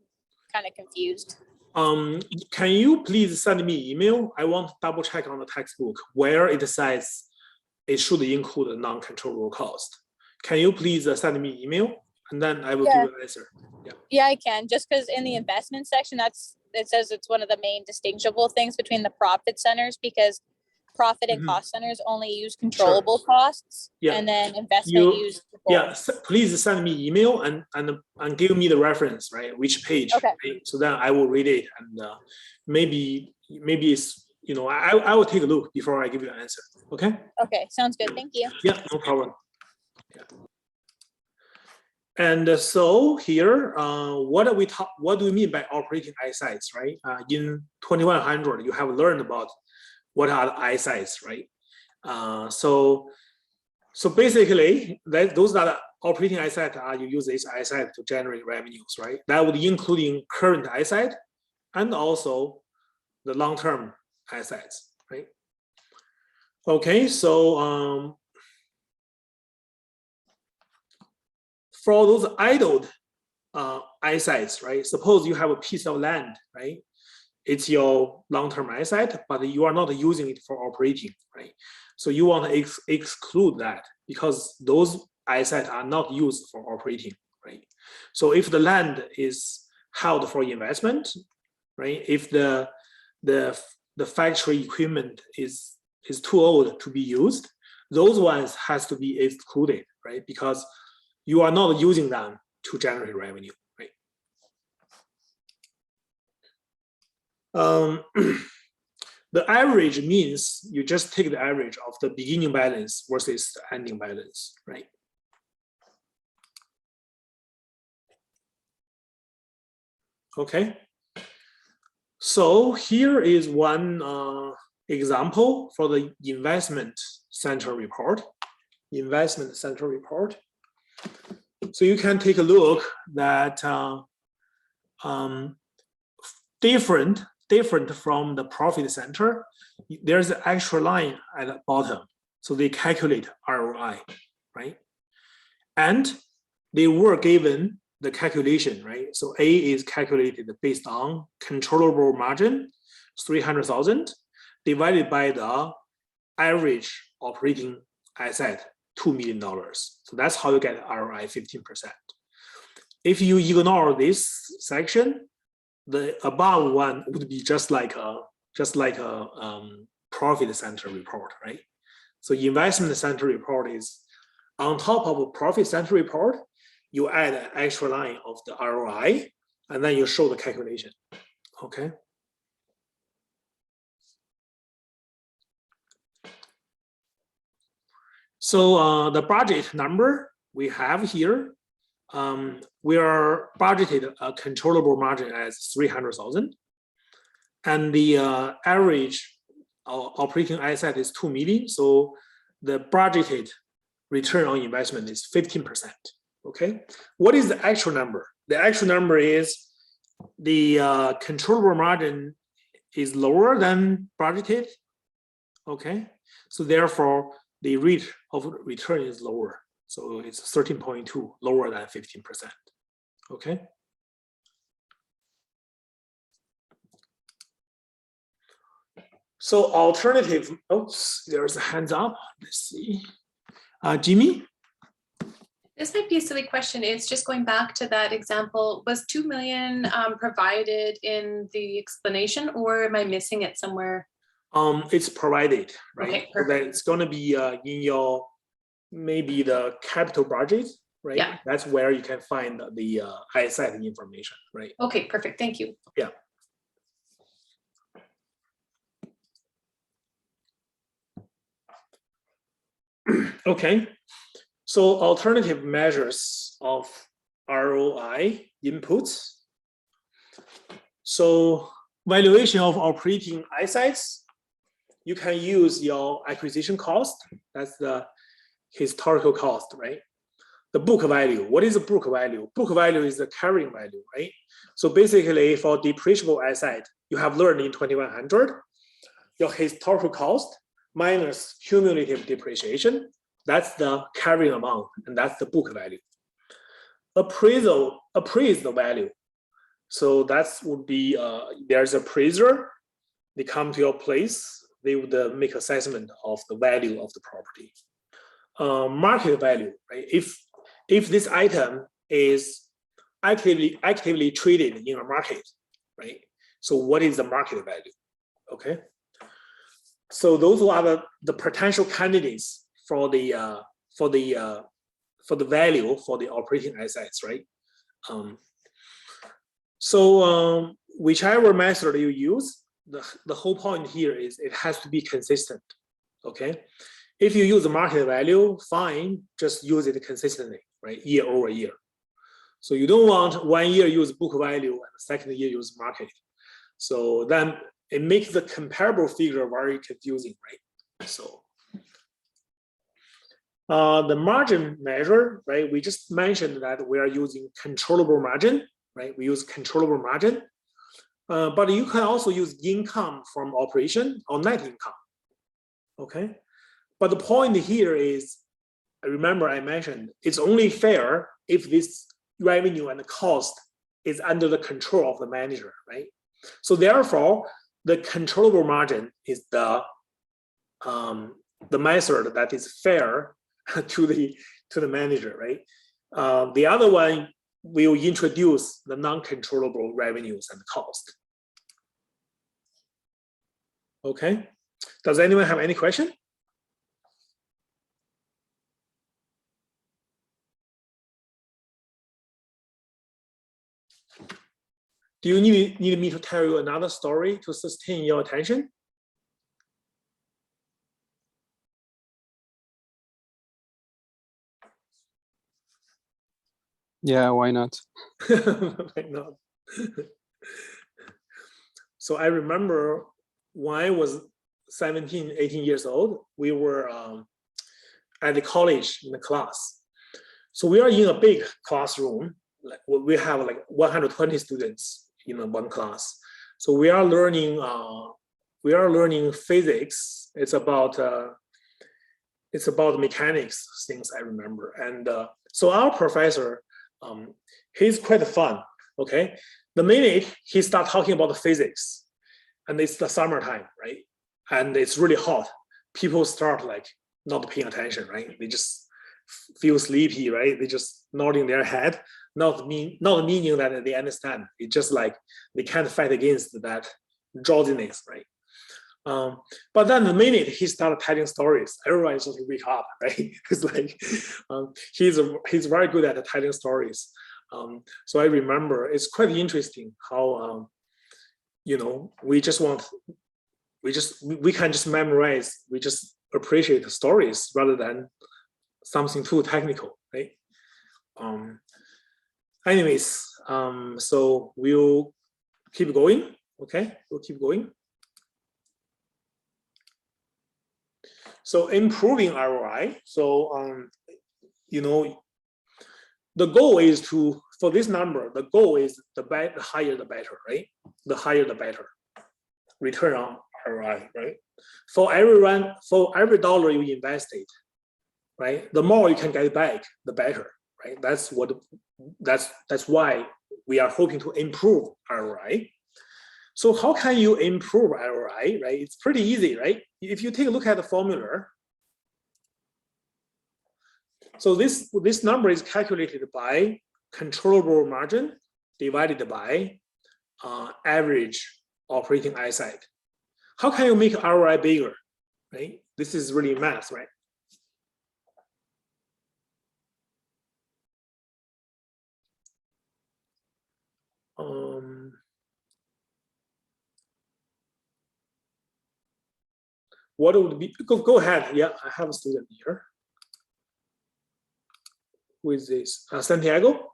Speaker 6: kind of confused.
Speaker 1: Can you please send me email? I want to double check on the textbook where it says it should include a non-controllable cost. Can you please send me email and then I will give you an answer.
Speaker 6: Yeah, I can, just because in the investment section, it says it's one of the main distinguishable things between the profit centers, because profit and cost centers only use controllable costs,
Speaker 1: Yeah.
Speaker 6: and then investment use.
Speaker 1: Please send me email and give me the reference, right? Which page?
Speaker 6: Okay.
Speaker 1: Right? So then I will read it and maybe it's I will take a look before I give you an answer. Okay.
Speaker 6: Okay, sounds good. Thank you.
Speaker 1: Yeah, no problem. Yeah. And so here, what do we mean by operating assets, right? In 2100, you have learned about what are the assets, right? So basically, those are the operating assets. You use this asset to generate revenues, right? That would including current asset and also the long-term assets, right? Okay, so for those idled assets, right? Suppose you have a piece of land, right? It's your long-term asset, but you are not using it for operating, right? So you want to exclude that because those assets are not used for operating, right? So if the land is held for investment, right? If the factory equipment is too old to be used, those ones has to be excluded, right? Because you are not using them to generate revenue, right? The average means you just take the average of the beginning balance versus the ending balance, right? Okay. So here is one example for the investment center report. Investment center report. So you can take a look that different from the profit center, there's an extra line at the bottom. So they calculate ROI, right? And they were given the calculation, right? So A is calculated based on controllable margin, 300,000, divided by the average operating asset, $2 million. So that's how you get ROI 15%. If you ignore this section, the above one would be just like a profit center report, right? So investment center report is on top of a profit center report, you add an extra line of the ROI, and then you show the calculation. Okay. So the budget number we have here, we are budgeted a controllable margin as 300,000, and the average operating asset is 2 million. So the budgeted return on investment is 15%. Okay, what is the actual number? The actual number is the controllable margin is lower than budgeted. Okay, so therefore the rate of return is lower. So it's 13.2, lower than 15%. Okay. So alternative, oops, there's a hands up. Let's see. Jimmy?
Speaker 8: This might be a silly question. It's just going back to that example. Was 2 million provided in the explanation, or am I missing it somewhere?
Speaker 1: It's provided, right?
Speaker 8: Okay,
Speaker 1: so that it's going to be in your maybe the capital budget, right?
Speaker 8: Yeah.
Speaker 1: That's where you can find the asset information, right?
Speaker 8: Okay, perfect. Thank you.
Speaker 1: Yeah. Okay. So alternative measures of ROI inputs. So valuation of operating assets, you can use your acquisition cost. That's the historical cost, right? The book value. What is the book value? Book value is the carrying value, right? So basically for depreciable asset, you have learned in 2100, your historical cost minus cumulative depreciation, that's the carrying amount, and that's the book value. Appraised value. So that would be, there's appraiser, they come to your place, they would make assessment of the value of the property. Market value, right? If this item is actively traded in a market, right? So what is the market value? Okay. So those are the potential candidates for the value for the operating assets, right? Whichever method you use, the whole point here is it has to be consistent. Okay. If you use the market value, fine, just use it consistently, right? Year over year. So you don't want 1 year use book value and the second year use market. So then it makes the comparable figure very confusing, right? So the margin measure, right? We just mentioned that we are using controllable margin, right? We use controllable margin, but you can also use income from operation or net income, okay? But the point here is, remember I mentioned, it's only fair if this revenue and the cost is under the control of the manager, right? So therefore, the controllable margin is the method that is fair to the manager, right? The other one will introduce the non-controllable revenues and cost. Okay. Does anyone have any question? Do you need me to tell you another story to sustain your attention?
Speaker 7: Yeah, why not?
Speaker 1: Why not? So I remember when I was 17, 18 years old, we were at the college in the class. So we are in a big classroom. Like we have like 120 students in one class. So we are learning physics. It's about mechanics things I remember. And so our professor, he's quite fun. Okay, the minute he starts talking about the physics, and it's the summertime, right? And it's really hot. People start like not paying attention, right? They just feel sleepy, right? They just nodding their head. Not meaning that they understand. It's just like they can't fight against that drowsiness, right? But then the minute he started telling stories, everyone just wake up, right? It's like he's very good at telling stories. So I remember it's quite interesting how we can just memorize, we just appreciate the stories rather than something too technical, right? Anyways, so we'll keep going. Okay, we'll keep going. So improving ROI. So the goal is for this number, the goal is the higher the better, right? The higher the better return on ROI, right? For every dollar you invested, right? The more you can get back, the better, right? That's why we are hoping to improve ROI. So how can you improve ROI, right? It's pretty easy, right? If you take a look at the formula, so this number is calculated by controllable margin divided by average operating asset. How can you make ROI bigger, right? This is really math, right? What would be, go ahead. Yeah, I have a student here. Who is this? Santiago?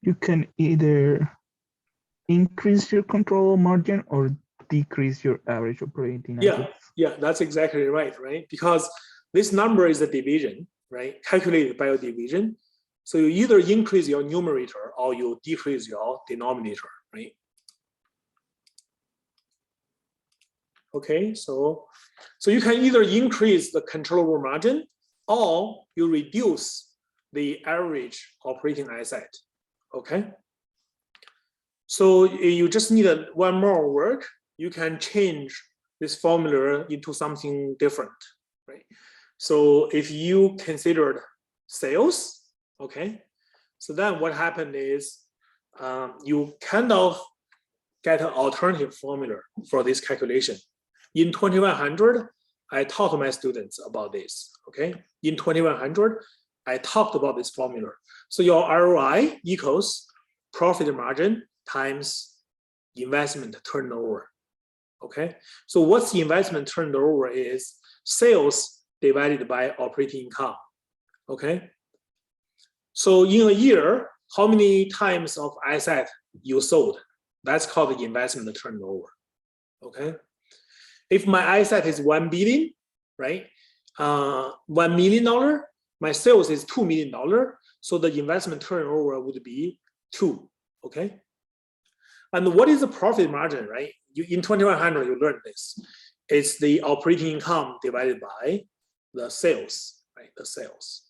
Speaker 4: You can either increase your control margin or decrease your average operating assets.
Speaker 1: Yeah, that's exactly right? Because this number is a division, right? Calculated by a division. So you either increase your numerator or you decrease your denominator, right? Okay, so you can either increase the controllable margin or you reduce the average operating asset. Okay. So you just need one more work. You can change this formula into something different, right? So if you considered sales, okay, so then what happened is you kind of get an alternative formula for this calculation. In 2100, I taught my students about this, okay? In 2100, I talked about this formula. So your ROI equals profit margin times investment turnover, okay? So what's the investment turnover is sales divided by operating income, okay? So in a year, how many times of asset you sold? That's called the investment turnover, okay? If my asset is 1 billion, right? $1 million, my sales is $2 million. So the investment turnover would be 2, okay? And what is the profit margin, right? In 2100, you learned this. It's the operating income divided by the sales, right? The sales.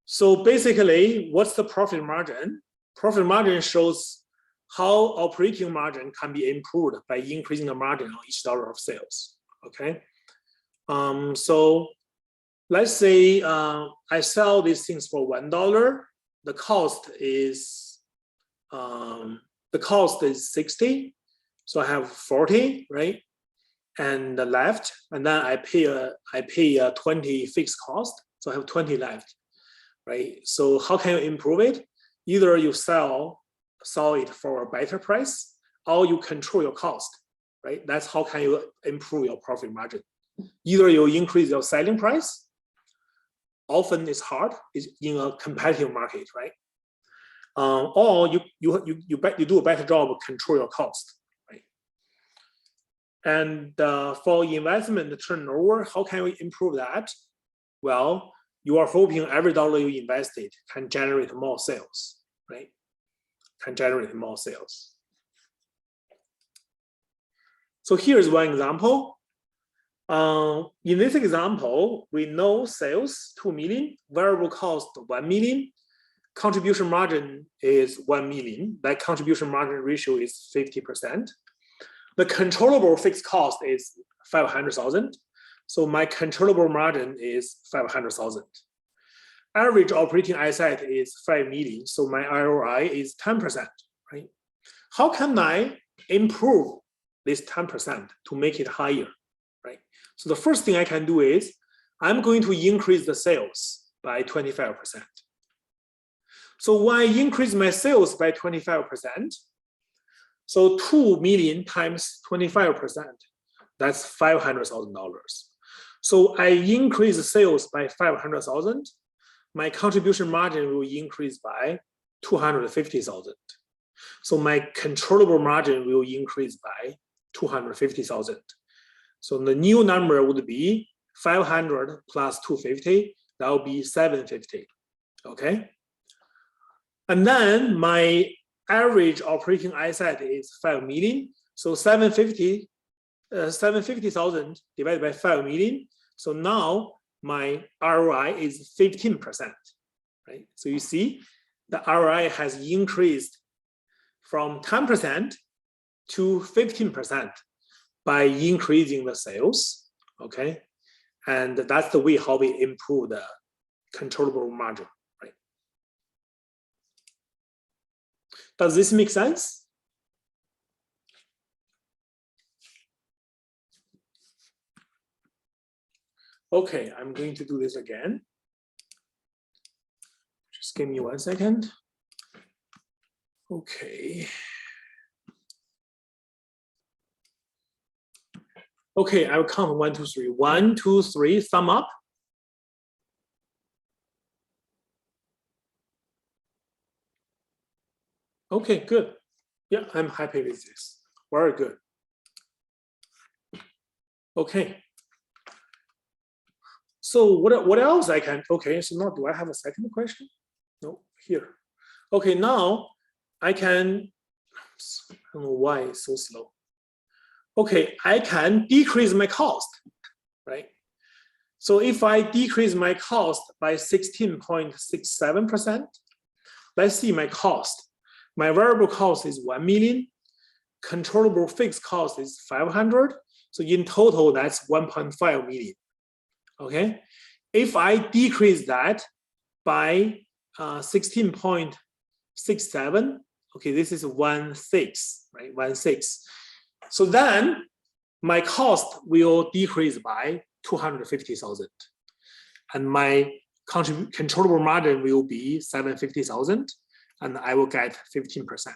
Speaker 1: So basically, what's the profit margin? Profit margin shows how operating margin can be improved by increasing the margin on each dollar of sales, okay? So let's say I sell these things for $1. The cost is 60. So I have 40, right? And left, and then I pay 20 fixed cost. So I have 20 left, right? So how can you improve it? Either you sell it for a better price, or you control your cost, right? That's how can you improve your profit margin. Either you increase your selling price, often it's hard, it's in a competitive market, right? Or you do a better job of control your cost, right? And for investment turnover, how can we improve that? Well, you are hoping every dollar you invested can generate more sales, right? Can generate more sales. So here's one example. In this example, we know sales 2 million, variable cost 1 million, contribution margin is 1 million. That contribution margin ratio is 50%. The controllable fixed cost is 500,000. So my controllable margin is 500,000. Average operating asset is 5 million. So my ROI is 10%, right? How can I improve this 10% to make it higher, right? So the first thing I can do is I'm going to increase the sales by 25%. So when I increase my sales by 25%, so 2 million times 25%, that's $500,000. So I increase the sales by 500,000. My contribution margin will increase by 250,000. So my controllable margin will increase by 250,000. So the new number would be 500 plus 250, that will be 750, okay? And then my average operating asset is 5 million. So 750,000 divided by 5 million. So now my ROI is 15%, right? So you see the ROI has increased from 10% to 15% by increasing the sales, okay? And that's the way how we improve the controllable margin, right? Does this make sense? Okay, I'm going to do this again. Just give me 1 second. Okay. Okay, I will count 1, 2, 3. 1, 2, 3, thumb up. Okay, good. Yeah, I'm happy with this. Very good. Okay. So what else I can, okay, so now do I have a second question? No, here. Okay, now I can, I don't know why it's so slow. Okay, I can decrease my cost, right? So if I decrease my cost by 16.67%, let's see my cost. My variable cost is 1 million. Controllable fixed cost is 500. So in total, that's 1.5 million. Okay. If I decrease that by 16.67, okay, this is 1/6, right? 1/6. So then my cost will decrease by 250,000. And my controllable margin will be 750,000, and I will get 15%.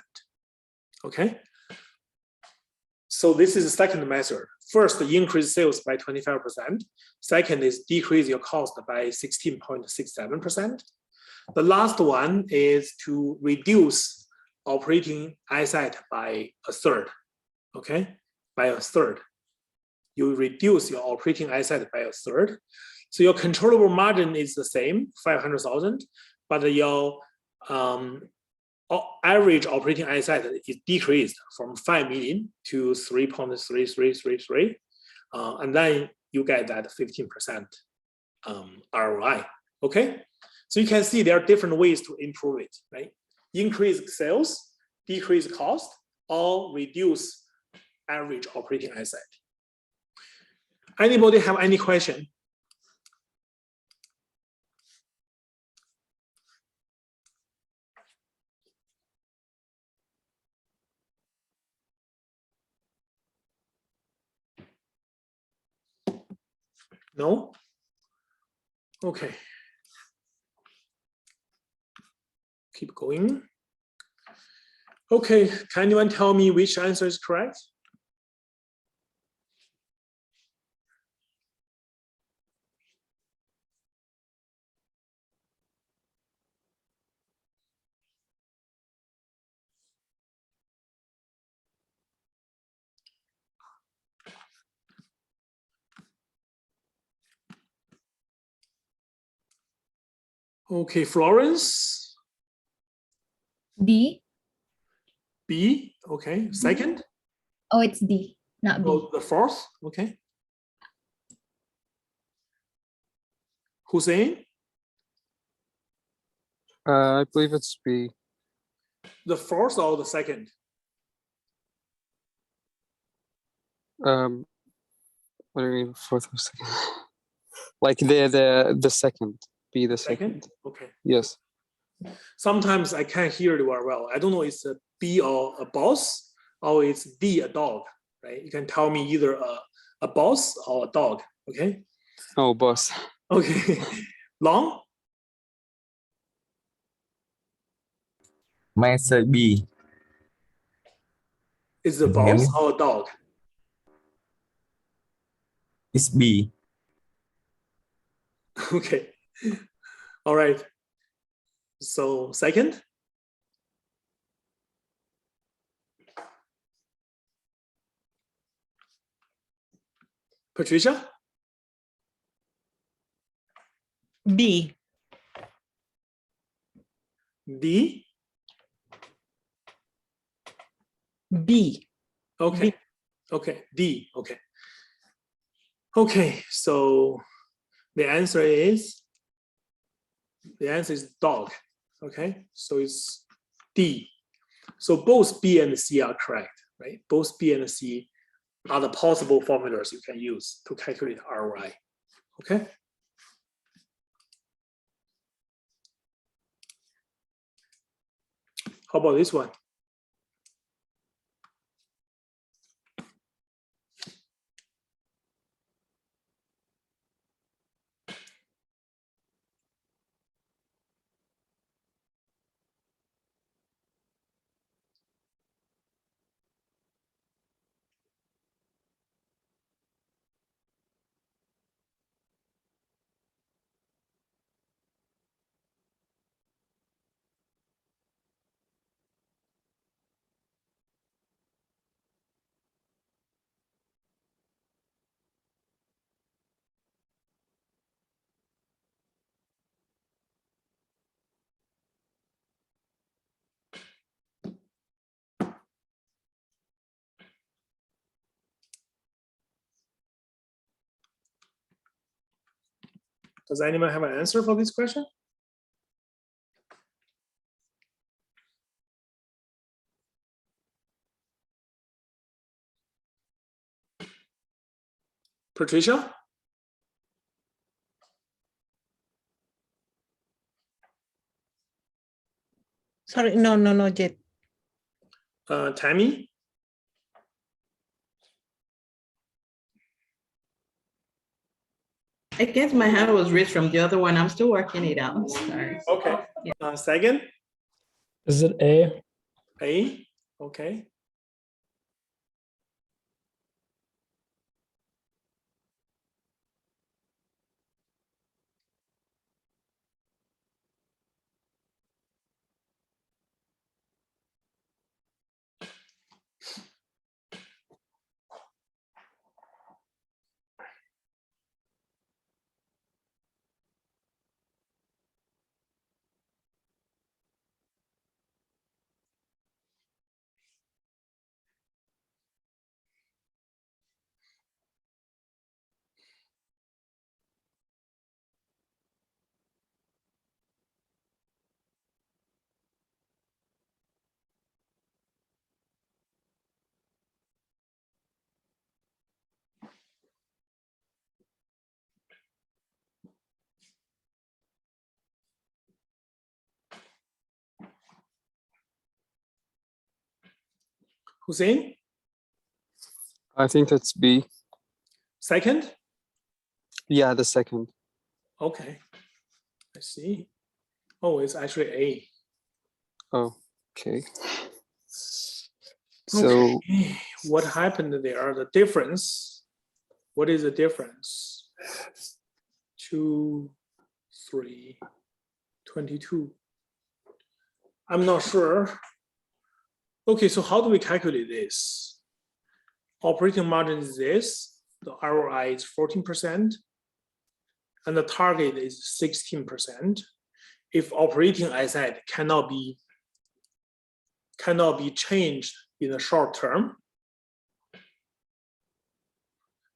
Speaker 1: Okay. So this is the second method. First, increase sales by 25%. Second is decrease your cost by 16.67%. The last one is to reduce operating asset by a third. Okay, by a third. You reduce your operating asset by a third. So your controllable margin is the same, 500,000, but your average operating asset is decreased from 5 million to 3.3333, and then you get that 15% ROI. Okay, so you can see there are different ways to improve it, right? Increase sales, decrease cost, or reduce average operating asset. Anybody have any question? No? Okay. Keep going. Okay, can anyone tell me which answer is correct? Okay, Florence.
Speaker 3: D.
Speaker 1: B. Okay, second.
Speaker 3: Oh, it's D, not B.
Speaker 1: Oh, the fourth. Okay. Hussein.
Speaker 7: I believe it's B.
Speaker 1: The fourth or the second?
Speaker 7: What do you mean fourth or second? Like the second. Be the second.
Speaker 1: Second. Okay.
Speaker 7: Yes.
Speaker 1: Sometimes I can't hear you very well. I don't know it's a B or a boss, or it's D, a dog, right? You can tell me either a boss or a dog, okay?
Speaker 7: Oh, boss.
Speaker 1: Okay. Long?
Speaker 9: My answer B.
Speaker 1: Is a
Speaker 9: Can you hear
Speaker 1: boss
Speaker 9: me?
Speaker 1: or a dog?
Speaker 9: It's B.
Speaker 1: Okay. All right. So second? Patricia?
Speaker 5: B.
Speaker 1: D?
Speaker 5: B.
Speaker 1: Okay. Okay. D. Okay. Okay. So the answer is dog. Okay. So it's D. So both B and C are correct, right? Both B and C are the possible formulas you can use to calculate ROI. Okay. How about this one? Does anyone have an answer for this question? Patricia?
Speaker 5: Sorry, no, not yet.
Speaker 1: Tammy?
Speaker 10: I guess my hand was raised from the other one. I'm still working it out. Sorry.
Speaker 1: Okay. Second?
Speaker 11: Is it A?
Speaker 1: A? Okay. Hussein?
Speaker 7: I think it's B.
Speaker 1: Second?
Speaker 7: Yeah, the second.
Speaker 1: Okay. I see. Oh, it's actually A.
Speaker 7: Oh, okay. So
Speaker 1: Okay. What happened there? The difference. What is the difference? 2, 3, 22. I'm not sure. Okay, so how do we calculate this? Operating margin is this. The ROI is 14%. And the target is 16%. If operating asset cannot be changed in the short term,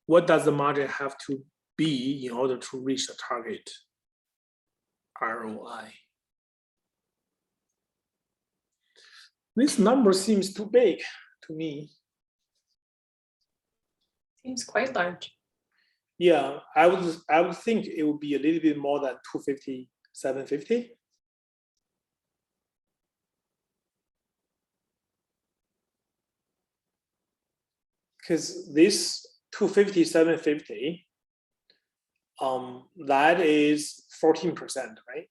Speaker 1: what does the margin have to be in order to reach the target ROI? This number seems too big to me.
Speaker 8: Seems quite large.
Speaker 1: Yeah, I would think it would be a little bit more than 250, 750. Because this 250, 750, that is 14%, right?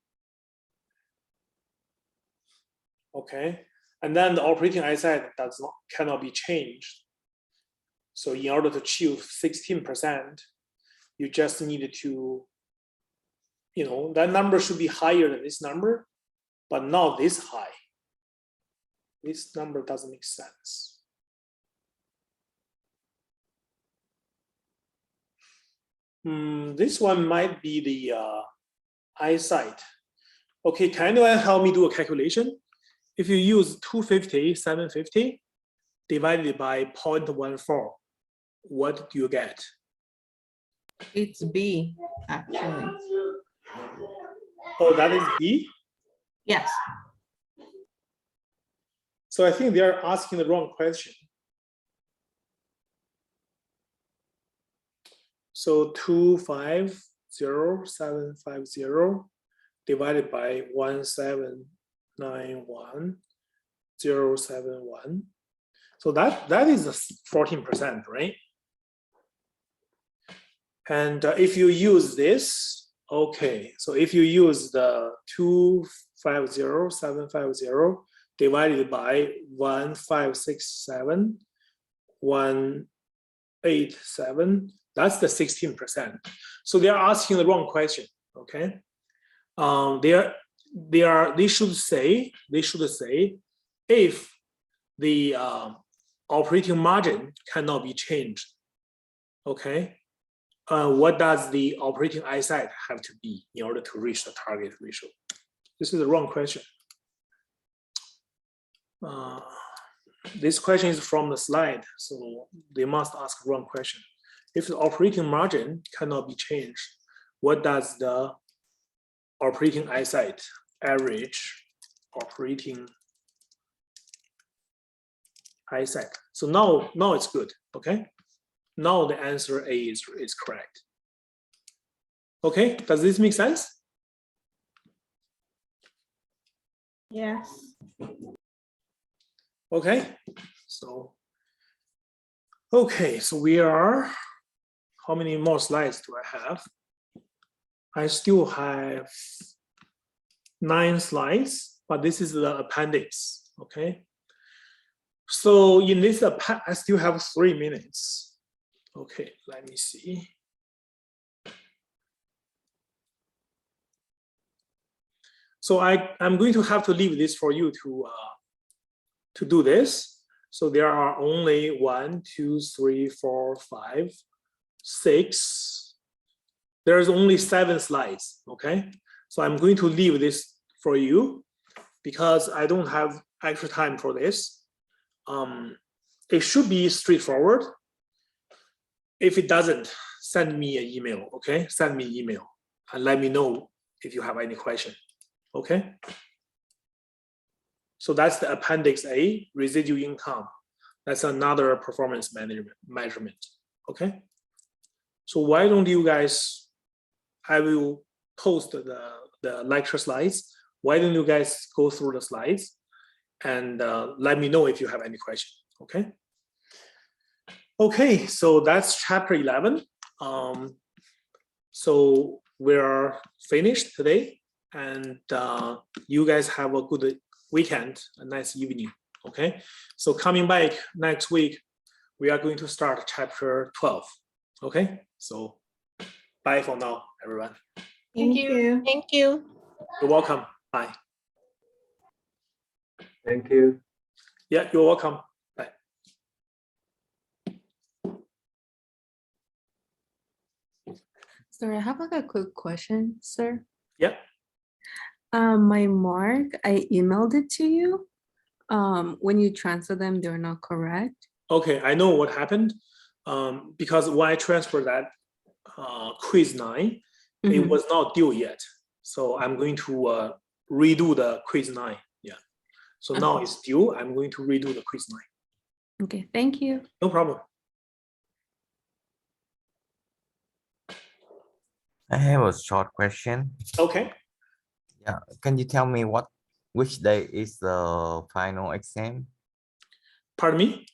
Speaker 1: Okay, and then the operating asset cannot be changed. So in order to achieve 16%, you just need to, that number should be higher than this number, but not this high. This number doesn't make sense. This one might be the eyesight. Okay, can anyone help me do a calculation? If you use 250, 750 divided by 0.14, what do you get?
Speaker 10: It's B, actually.
Speaker 1: Oh, that is B?
Speaker 10: Yes.
Speaker 1: So I think they are asking the wrong question. So 250,750 divided by 1791071. So that is 14%, right? And if you use this, okay, so if you use the 250,750 divided by 1567187, that's the 16%. So they are asking the wrong question. Okay, they should say if the operating margin cannot be changed. Okay, what does the operating asset have to be in order to reach the target ratio? This is the wrong question. This question is from the slide, so they must ask the wrong question. If the operating margin cannot be changed, what does the operating asset average operating asset? So now it's good, okay? Now the answer A is correct. Okay, does this make sense?
Speaker 10: Yes.
Speaker 1: Okay, so we are, how many more slides do I have? I still have 9 slides, but this is the appendix, okay? So in this, I still have 3 minutes. Okay, let me see. So I'm going to have to leave this for you to do this. So there are only 1, 2, 3, 4, 5, 6. There's only 7 slides, okay? So I'm going to leave this for you because I don't have extra time for this. It should be straightforward. If it doesn't, send me an email, okay? Send me an email and let me know if you have any question, okay? So that's the appendix A, residual income. That's another performance measurement, okay? So why don't you guys, I will post the lecture slides. Why don't you guys go through the slides and let me know if you have any question, okay? Okay, so that's chapter 11. So we're finished today and you guys have a good weekend, a nice evening, okay? So coming back next week, we are going to start chapter 12, okay? So bye for now, everyone.
Speaker 8: Thank you.
Speaker 5: Thank you.
Speaker 1: You're welcome, bye.
Speaker 11: Thank you.
Speaker 1: Yeah, you're welcome, bye.
Speaker 12: Sorry, I have like a quick question, sir.
Speaker 1: Yeah.
Speaker 12: My mark, I emailed it to you. When you transfer them, they're not correct.
Speaker 1: Okay, I know what happened. Because when I transferred that quiz 9, it was not due yet. So I'm going to redo the quiz 9. Yeah. So now it's due. I'm going to redo the quiz 9.
Speaker 12: Okay, thank you.
Speaker 1: No problem.
Speaker 9: I have a short question.
Speaker 1: Okay.
Speaker 9: Yeah, can you tell me which day is the final exam?
Speaker 1: Pardon me?